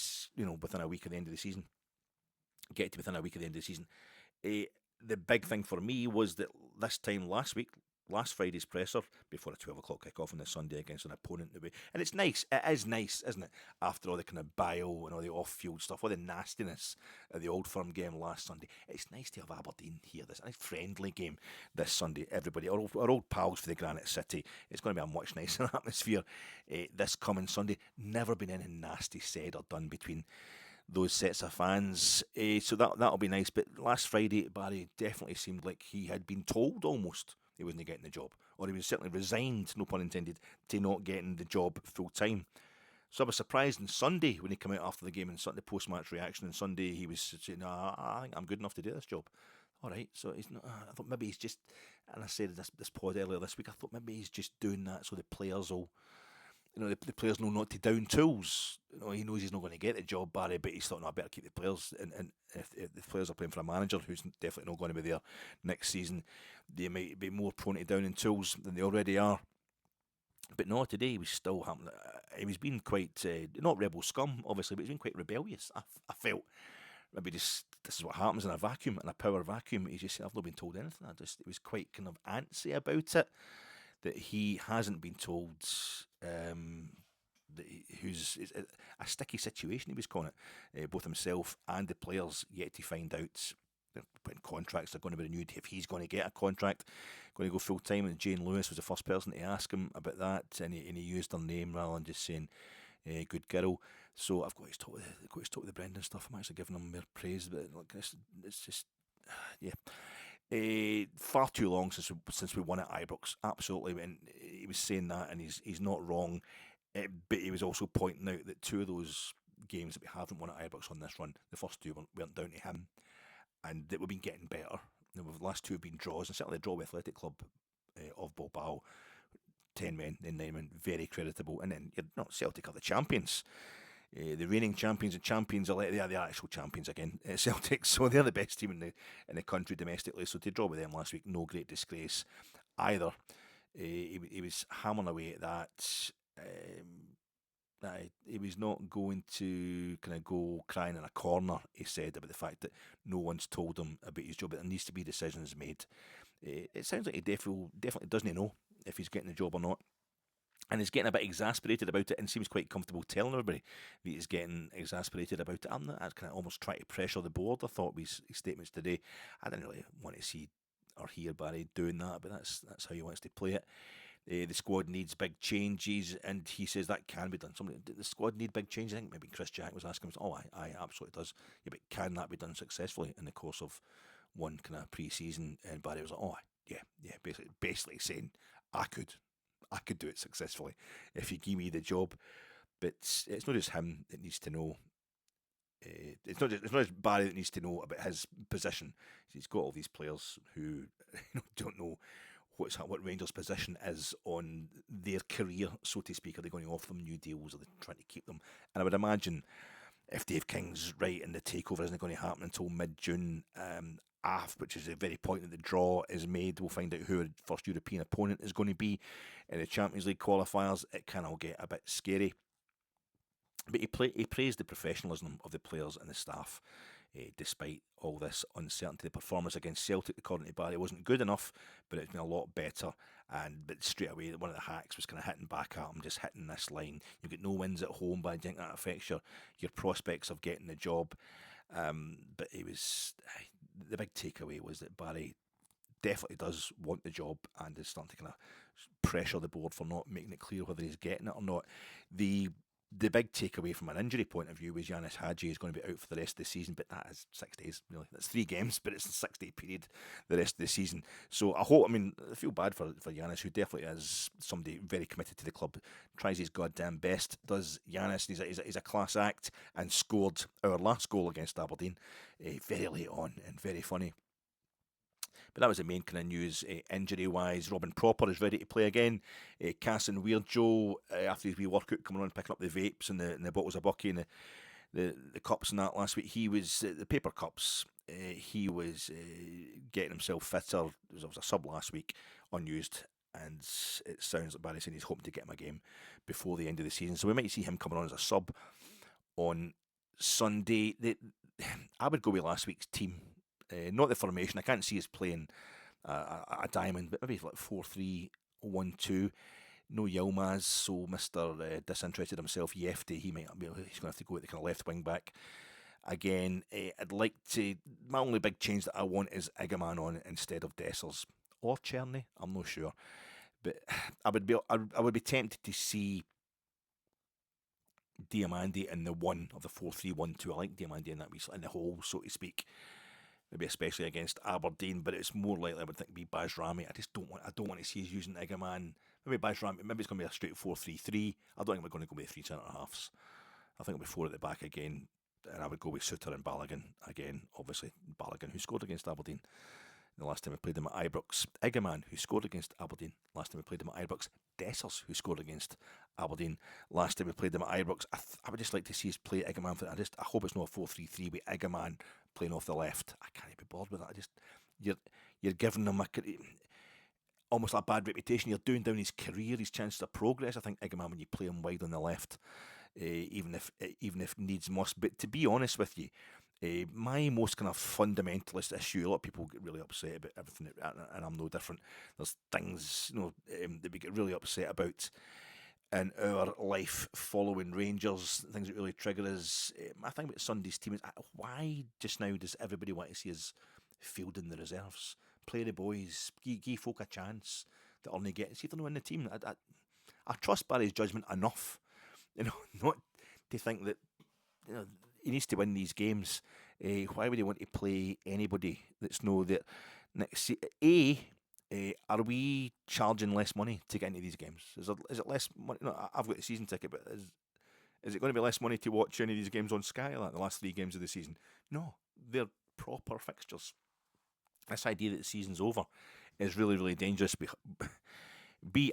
within a week of the end of the season. The big thing for me was that this time last week, last Friday's presser before a 12 o'clock kick-off on the Sunday against an opponent that we... And it's nice. It is nice, isn't it? After all the kind of bile and all the off-field stuff, all the nastiness of the Old Firm game last Sunday, it's nice to have Aberdeen here. This nice friendly game this Sunday. Everybody, our old pals for the Granite City. It's going to be a much nicer atmosphere this coming Sunday. Never been any nasty said or done between those sets of fans. So that'll be nice. But last Friday, Barry definitely seemed like he had been told almost he wasn't getting the job. Or he was certainly resigned, no pun intended, to not getting the job full time. So I was surprised on Sunday when he came out after the game and the post-match reaction on Sunday, he was saying, "No, I think I'm good enough to do this job." All right, so he's not. I thought maybe he's just, and I said this pod earlier this week, I thought maybe he's just doing that so the players will, the players know not to down tools. He knows he's not going to get the job, Barry, but he's thought, no, I better keep the players. And if the players are playing for a manager who's definitely not going to be there next season, they might be more prone to downing tools than they already are. But no, today he was still having. He was being quite not rebel scum, obviously, but he's been quite rebellious. I felt maybe this is what happens in a vacuum, in a power vacuum. He's just, I've not been told anything. It was quite kind of antsy about it, that he hasn't been told. Who's a sticky situation, he was calling it. Both himself and the players yet to find out when contracts are going to be renewed, if he's going to get a contract, going to go full time. And Jane Lewis was the first person to ask him about that, and he used her name rather than just saying good girl. So I've got to talk the Brendan stuff. I'm actually giving him more praise, but look, it's just far too long since we won at Ibrox. Absolutely, and he was saying that, and he's not wrong. But he was also pointing out that two of those games that we haven't won at Ibrox on this run, the first two weren't down to him, and that we've been getting better. The last two have been draws, and certainly the draw with Athletic Club of Bilbao, 10 men, then 9 men, very creditable. And then Celtic are the champions. The reigning champions they are the actual champions again, Celtic. So they're the best team in the country domestically. So to draw with them last week, no great disgrace either. He was hammering away at that. He was not going to kind of go crying in a corner, he said, about the fact that no one's told him about his job, but there needs to be decisions made. It sounds like he definitely doesn't know if he's getting the job or not. And he's getting a bit exasperated about it and seems quite comfortable telling everybody that he's getting exasperated about it. I'm not kind of almost trying to pressure the board, I thought, with his statements today. I didn't really want to see or hear Barry doing that, but that's how he wants to play it. The squad needs big changes, and he says that can be done. Did the squad need big changes? I think maybe Chris Jack was asking him, aye, absolutely does. Yeah, but can that be done successfully in the course of one kind of pre-season? And Barry was like, yeah, basically saying, I could do it successfully if you give me the job. But it's not just him that needs to know. It's not just Barry that needs to know about his position. He's got all these players who don't know what Rangers' position is on their career, so to speak. Are they going to offer them new deals? Are they trying to keep them? And I would imagine if Dave King's right and the takeover isn't going to happen until mid-June, which is the very point that the draw is made, we'll find out who our first European opponent is going to be in the Champions League qualifiers. It can all get a bit scary. But he praised the professionalism of the players and the staff. Despite all this uncertainty, the performance against Celtic, according to Barry, wasn't good enough, but it's been a lot better. But straight away, one of the hacks was kind of hitting back at him, just hitting this line. You get no wins at home, but I think that affects your prospects of getting the job. But the big takeaway was that Barry definitely does want the job and is starting to kind of pressure the board for not making it clear whether he's getting it or not. The big takeaway from an injury point of view was Yanis Hagi is going to be out for the rest of the season, but that is 6 days, really. That's 3 games, but it's a 6-day period the rest of the season. So I feel bad for Yanis, who definitely is somebody very committed to the club, tries his goddamn best, does Yanis. He's a class act and scored our last goal against Aberdeen very late on and very funny. But that was the main kind of news injury-wise. Robin Propper is ready to play again. Cass and Weird Joe, after his wee workout, coming on picking up the vapes and the bottles of bucky and the cups and that last week. He was, the paper cups, he was getting himself fitter. There was a sub last week, unused. And it sounds like Barry saying he's hoping to get him a game before the end of the season. So we might see him coming on as a sub on Sunday. I would go with last week's team. Not the formation. I can't see us playing a diamond, but maybe like 4-3-1-2. No Yilmaz, so Mr. Disinterested himself, Yefty, he's going to have to go at the kind of left wing back. Again, I'd like to. My only big change that I want is Igaman on instead of Dessers or Cherny. I'm not sure, but I would be tempted to see Diamandi in the one of the 4-3-1-2. I like Diamandi in that in the hole, so to speak. Maybe especially against Aberdeen, but it's more likely I would think be Bajrami. I don't want to see us using Igaman. Maybe Bajrami. Maybe it's going to be a straight 4-3-3. I don't think we're going to go with 3 centre halves. I think it'll be 4 at the back again, and I would go with Suter and Balogun again. Obviously, Balogun, who scored against Aberdeen the last time we played them at Ibrox. Igaman, who scored against Aberdeen last time we played them at Ibrox. Dessers, who scored against Aberdeen last time we played them at Ibrox. I would just like to see us play Igaman. I hope it's not a 4-3-3 with Igaman playing off the left. I can't be bothered with that. You're giving him almost a bad reputation. You're doing down his career, his chances of progress. I think Igaman, when you play him wide on the left, even if needs must. But to be honest with you, my most kind of fundamentalist issue, a lot of people get really upset about everything, and I'm no different. There's things that we get really upset about in our life following Rangers, things that really trigger us. My thing about Sunday's team is, why just now does everybody want to see us fielding the reserves? Play the boys, give folk a chance that only get, see if they're not in the team. I trust Barry's judgment enough, not to think that he needs to win these games. Why would he want to play anybody that's that next? Are we charging less money to get into these games? Is it less money? No, I've got the season ticket, but is it going to be less money to watch any of these games on Sky, like the last 3 games of the season? No, they're proper fixtures. This idea that the season's over is really, really dangerous.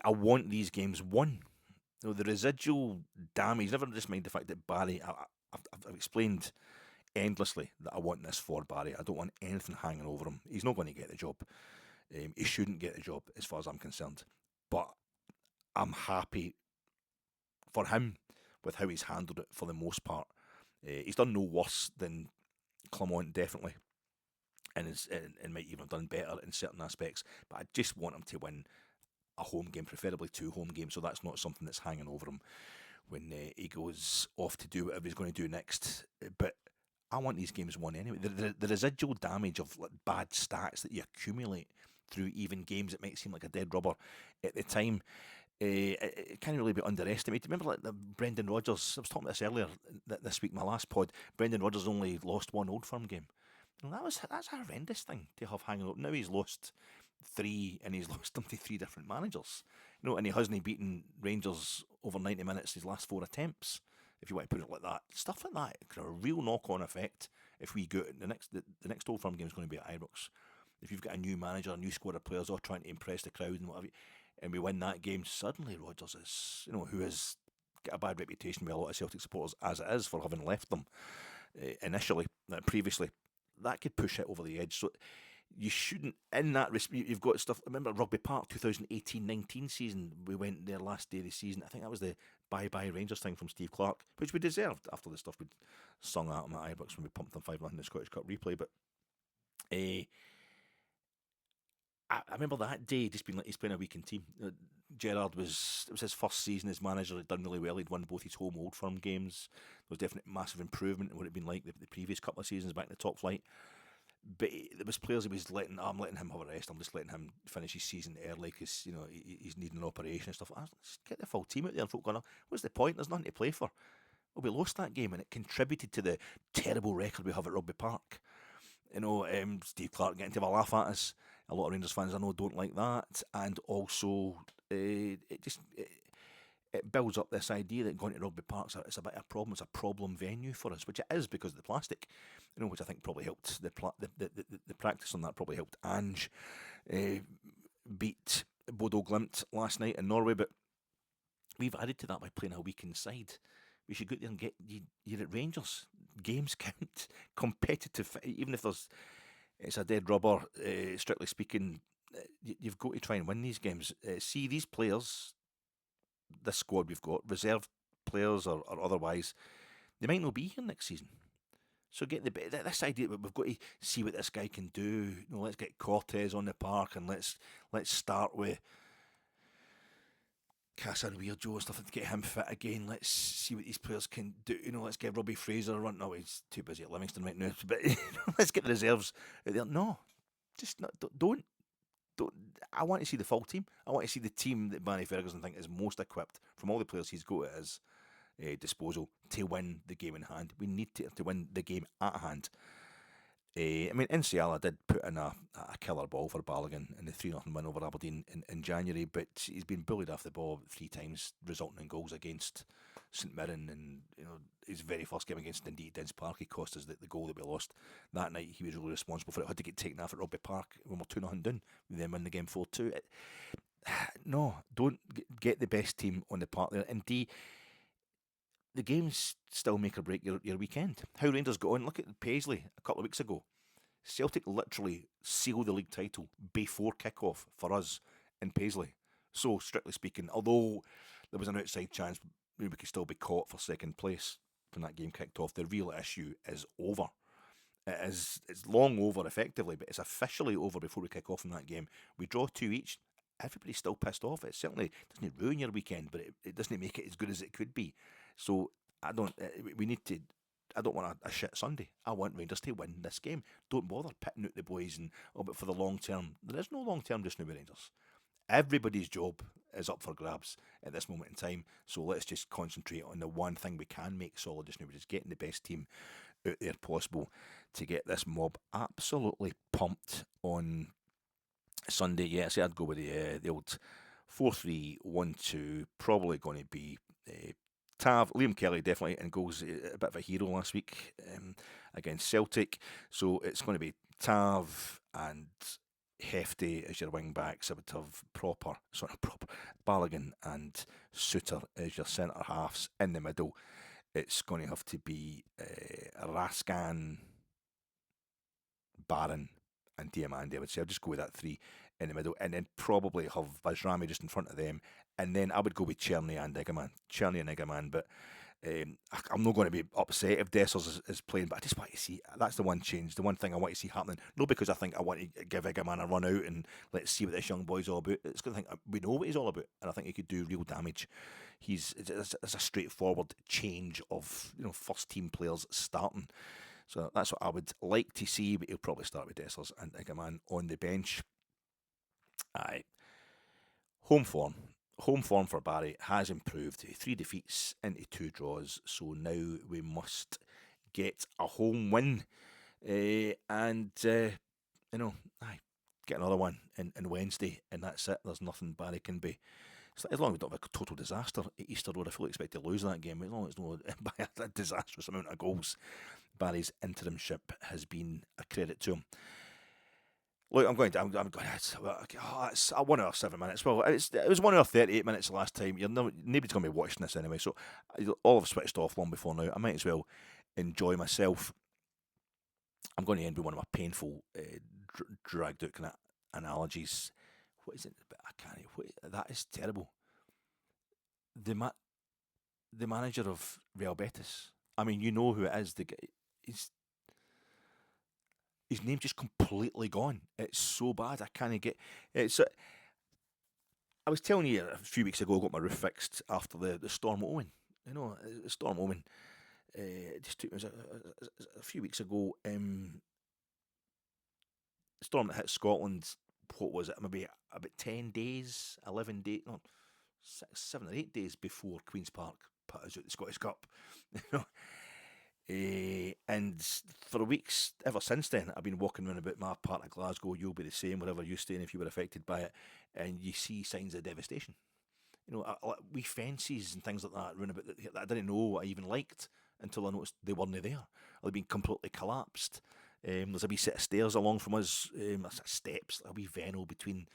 I want these games won. The residual damage, never just mind the fact that Barry, I've explained endlessly that I want this for Barry. I don't want anything hanging over him. He's not going to get the job. He shouldn't get the job as far as I'm concerned. But I'm happy for him with how he's handled it for the most part. He's done no worse than Clement, definitely. And might even have done better in certain aspects. But I just want him to win a home game, preferably 2 home games, so that's not something that's hanging over him when he goes off to do whatever he's going to do next. But I want these games won anyway. The residual damage of bad stats that you accumulate through even games that might seem like a dead rubber at the time, it can't really be underestimated. Remember the Brendan Rodgers, I was talking about this earlier this week, my last pod, Brendan Rodgers only lost 1 Old Firm game. That's a horrendous thing to have hanging up. Now he's lost 3, and he's lost them to 3 different managers. And he hasn't beaten Rangers over 90 minutes his last 4 attempts, if you want to put it like that. Stuff like that can have a real knock-on effect if we go the next Old Firm game is going to be at Ibrox. If you've got a new manager, a new squad of players all trying to impress the crowd and whatever, and we win that game, suddenly Rodgers is, who has got a bad reputation with a lot of Celtic supporters as it is for having left them previously, that could push it over the edge. So you shouldn't, in that respect, you've got stuff. Remember Rugby Park 2018-19 season, we went there last day of the season. I think that was the bye-bye Rangers thing from Steve Clarke, which we deserved after the stuff we'd sung at him at Ibrox when we pumped them 5-0 in the Scottish Cup replay. But I remember that day just being like he's playing a weekend team. Gerrard it was his first season as manager. He'd done really well. He'd won both his home Old Firm games. There was definitely massive improvement in what it had been like the previous couple of seasons back in the top flight. But there was players he was letting. I'm letting him have a rest. I'm just letting him finish his season early because he's needing an operation and stuff. Just get the full team out there and folk going, what's the point? There's nothing to play for. Well, we lost that game and it contributed to the terrible record we have at Rugby Park. Steve Clarke getting to have a laugh at us. A lot of Rangers fans I know don't like that, and also it builds up this idea that going to Rugby Park's it's a bit of a problem. It's a problem venue for us, which it is because of the plastic, which I think probably helped the practice on that probably helped Ange beat Bodo Glimt last night in Norway, but we've added to that by playing a weekend side. We should go there and get you're at Rangers. Games count, competitive, even if it's a dead rubber, strictly speaking, you've got to try and win these games. See, these players, this squad we've got, reserve players or otherwise, they might not be here next season. So get this idea that we've got to see what this guy can do. Let's get Cortez on the park and let's start with Casa and Joe and stuff to get him fit again. Let's see what these players can do. Let's get Robbie Fraser a run. No, he's too busy at Livingston right now. But let's get the reserves out there. No, just not, don't. I want to see the full team. I want to see the team that Barry Ferguson thinks is most equipped from all the players he's got at his disposal to win the game in hand. We need to win the game at hand. NCL did put in a killer ball for Balogun in the 3-0 win over Aberdeen in January, but he's been bullied off the ball 3 times, resulting in goals against St Mirren. And his very first game against Dundee Dens Park, he cost us the goal that we lost that night. He was really responsible for it. Had to get taken off at Rugby Park when we're 2-0 down. We then win the game 4-2. No, don't get the best team on the park there. And the games still make or break your weekend. How Rangers got on. Look at Paisley a couple of weeks ago. Celtic literally sealed the league title before kick-off for us in Paisley. So, strictly speaking, although there was an outside chance we could still be caught for second place when that game kicked off, the real issue is over. It's long over, effectively, but it's officially over before we kick off in that game. We draw 2 each. Everybody's still pissed off. It certainly doesn't ruin your weekend, but it doesn't make it as good as it could be. So, I don't want a shit Sunday. I want Rangers to win this game. Don't bother pitting out the boys but for the long term. There is no long term just now with Rangers. Everybody's job is up for grabs at this moment in time. So let's just concentrate on the one thing we can make solid just now, which is getting the best team out there possible to get this mob absolutely pumped on Sunday. Yeah, so I'd go with the old 4-3-1-2. Probably going to be Tav, Liam Kelly definitely in goals, a bit of a hero last week against Celtic. So it's going to be Tav and Hefty as your wing backs. I would have proper Balogun and Suter as your centre halves. In the middle, it's going to have to be Rascan, Barron and Diamandi. I would say I'll just go with that 3 in the middle, and then probably have Bajrami just in front of them, and then I would go with Cherny and Igaman. But I'm not going to be upset if Dessers is playing, but I just want to see. That's the one change, the one thing I want to see happening. Not because I think I want to give Igaman a run out and let's see what this young boy's all about. It's going to think we know what he's all about, and I think he could do real damage. It's a straightforward change of first team players starting. So that's what I would like to see, but he'll probably start with Dessers and Igaman on the bench. Aye. Home form for Barry has improved. 3 defeats into 2 draws, so now we must get a home win. Get another one in Wednesday, and that's it. There's nothing Barry can be. As long as we don't have a total disaster at Easter Road, I fully expect to lose that game. As long as it's not by a disastrous amount of goals, Barry's interimship has been a credit to him. Look, I'm going. It's 1 hour 7 minutes. Well, it was 1 hour 38 minutes the last time. Nobody's going to be watching this anyway, so all have switched off long before now. I might as well enjoy myself. I'm going to end with one of my painful, dragged out kind of analogies. What is it? I can't. That is terrible. The manager of Real Betis. I mean, you know who it is. The guy. His name's just completely gone. It's so bad. I can't get. I was telling you a few weeks ago, I got my roof fixed after the Storm Owen. The Storm Owen. It just took me a few weeks ago. Storm that hit Scotland. What was it? Maybe about 10 days, 11 days, no, 7 or 8 days before Queen's Park put us out the Scottish Cup. And for weeks ever since then, I've been walking around about my part of Glasgow. You'll be the same wherever you stay, and if you were affected by it, and you see signs of devastation. We fences and things like that around about that I didn't know I even liked until I noticed they weren't there. They've been completely collapsed. There's a wee set of stairs along from us, steps, a wee venal between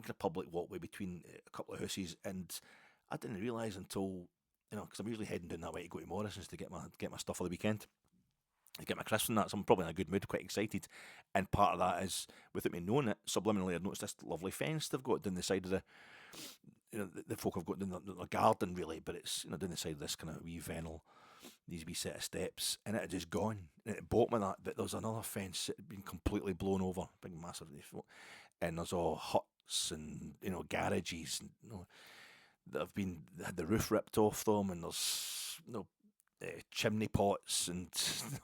a public walkway between a couple of houses, and I didn't realise until because I'm usually heading down that way to go to Morrison's to get my stuff for the weekend, to get my crisps and that. So I'm probably in a good mood, quite excited, and part of that is without me knowing it, subliminally I noticed this lovely fence they've got down the side of the folk have got down the garden really, but it's down the side of this kind of wee venal these wee set of steps, and it had just gone. And at the bottom of that, but there was another fence that had been completely blown over, big massive, and there's all huts and garages, and that have been had the roof ripped off them, and there's chimney pots and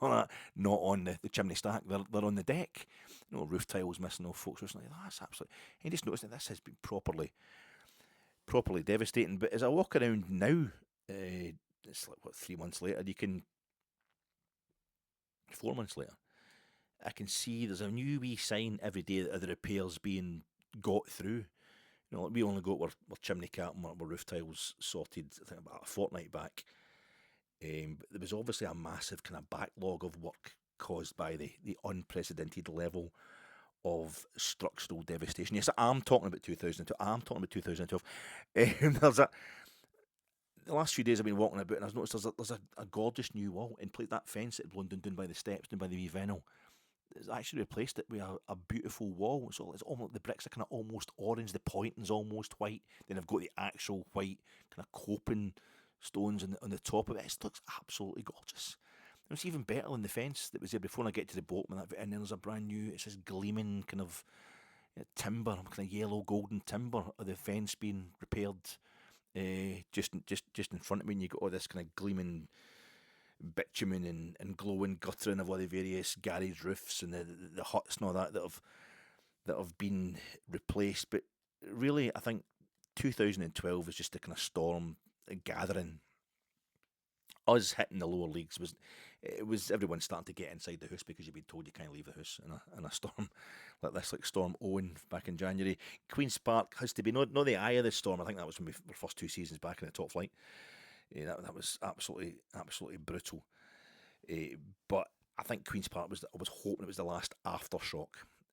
all that not on the chimney stack. They're on the deck. Roof tiles missing off folks' roofs. Like, that's absolutely. And you just notice that this has been properly devastating. But as I walk around now, it's like 3 months later. 4 months later, I can see there's a new wee sign every day that the repairs being got through. Like we only got our chimney cap and our roof tiles sorted, I think, about a fortnight back. But there was obviously a massive kind of backlog of work caused by the unprecedented level of structural devastation. Yes, I'm talking about 2002. I'm talking about 2012. There's the last few days I've been walking about, and I've noticed there's a gorgeous new wall in place. That fence that had blown down by the steps, down by the wee Venel, it's actually replaced it with a beautiful wall. So it's almost, the bricks are kind of almost orange, the pointing's almost white. Then I've got the actual white kind of coping stones on the top of it. It looks absolutely gorgeous. It's even better than the fence that was there before. I get to the bottom of that, and then there's a brand new, it's this gleaming kind of timber, kind of yellow golden timber of the fence being repaired just in front of me, and you got all this kind of gleaming bitumen and glowing guttering of all the various garage roofs and the huts and all that have been replaced. But really, I think 2012 was just a kind of storm gathering. Us hitting the lower leagues was everyone starting to get inside the house because you've been told you can't leave the house in a storm like this, like Storm Owen back in January. Queen's Park has to be not the eye of the storm. I think that was when our first 2 seasons back in the top flight. That was absolutely brutal. But I think Queen's Park I was hoping it was the last aftershock.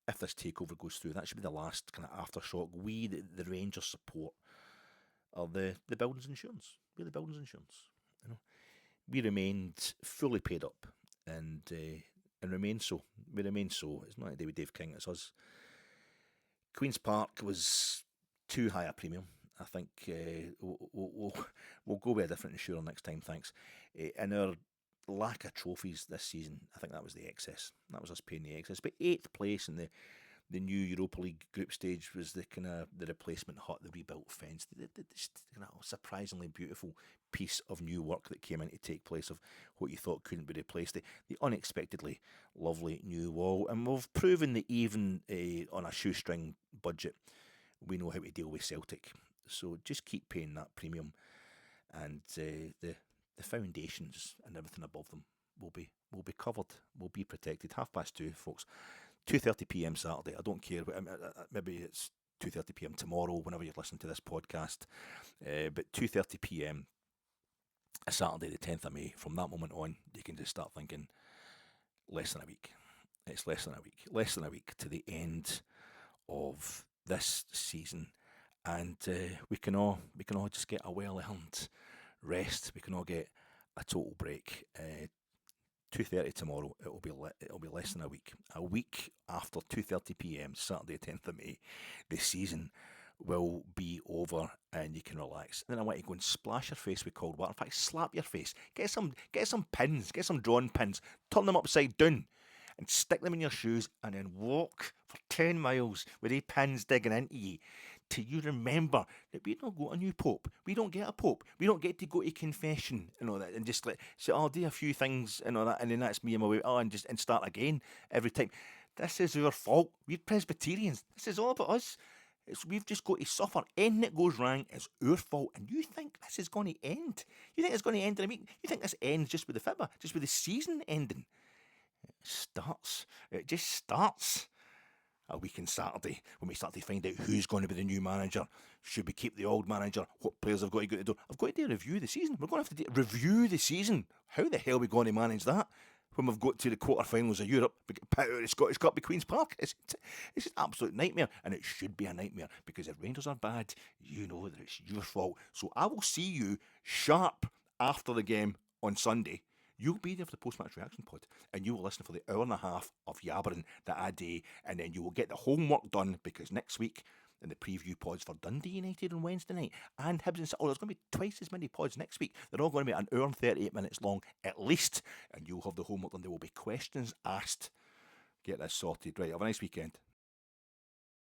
If this takeover goes through, that should be the last kind of aftershock. We, the Rangers support, are the buildings insurance. We're the buildings insurance. We remained fully paid up and remain so. We remain so. It's not a day with Dave King, it's us. Queen's Park was too high a premium. I think we'll go with a different insurer next time, thanks. And our lack of trophies this season, I think that was the excess. That was us paying the excess. But 8th place in the new Europa League group stage was the kind of the replacement hut, the rebuilt fence, the kind of surprisingly beautiful piece of new work that came in to take place of what you thought couldn't be replaced. The unexpectedly lovely new wall, and we've proven that even on a shoestring budget, we know how to deal with Celtic. So just keep paying that premium, and the foundations and everything above them will be covered, will be protected. 2:30, folks. 2:30 p.m. Saturday. I don't care. Maybe it's 2:30 p.m. tomorrow, whenever you're listening to this podcast. But 2:30 p.m. Saturday, the 10th of May. From that moment on, you can just start thinking, less than a week. It's less than a week. Less than a week to the end of this season, and we can all just get a well-earned rest. We can all get a total break. 2:30 tomorrow. It'll be less than a week. A week after 2:30 p.m. Saturday, 10th of May, the season will be over and you can relax. Then I want you to go and splash your face with cold water. In fact, slap your face. Get some pins. Get some drawn pins. Turn them upside down and stick them in your shoes, and then walk for 10 miles with the pins digging into you, till you remember that we don't got a new pope. We don't get a pope. We don't get to go to confession and all that, and just like say, I'll do a few things and all that, and then that's me and my way. And start again every time. This is our fault. We're Presbyterians. This is all about us. We've just got to suffer. Anything that goes wrong is our fault. And you think this is going to end? You think it's going to end in a week? You think this ends just with the fibber? Just with the season ending? It just starts a week on Saturday when we start to find out who's going to be the new manager. Should we keep the old manager? What players have got to go to the door? I've got to do a review of the season. We're going to have to review the season. How the hell are we going to manage that when we've got to the quarterfinals of Europe? We get put out of the Scottish Cup at Queen's Park. It's an absolute nightmare, and it should be a nightmare, because if Rangers are bad, you know that it's your fault. So I will see you sharp after the game on Sunday. You'll be there for the post-match reaction pod, and you will listen for the hour and a half of yabbering that I do, and then you will get the homework done, because next week in the preview pods for Dundee United on Wednesday night and Hibs and City. Oh, there's going to be twice as many pods next week. They're all going to be an hour and 38 minutes long at least, and you'll have the homework and there will be questions asked. Get this sorted. Right, have a nice weekend.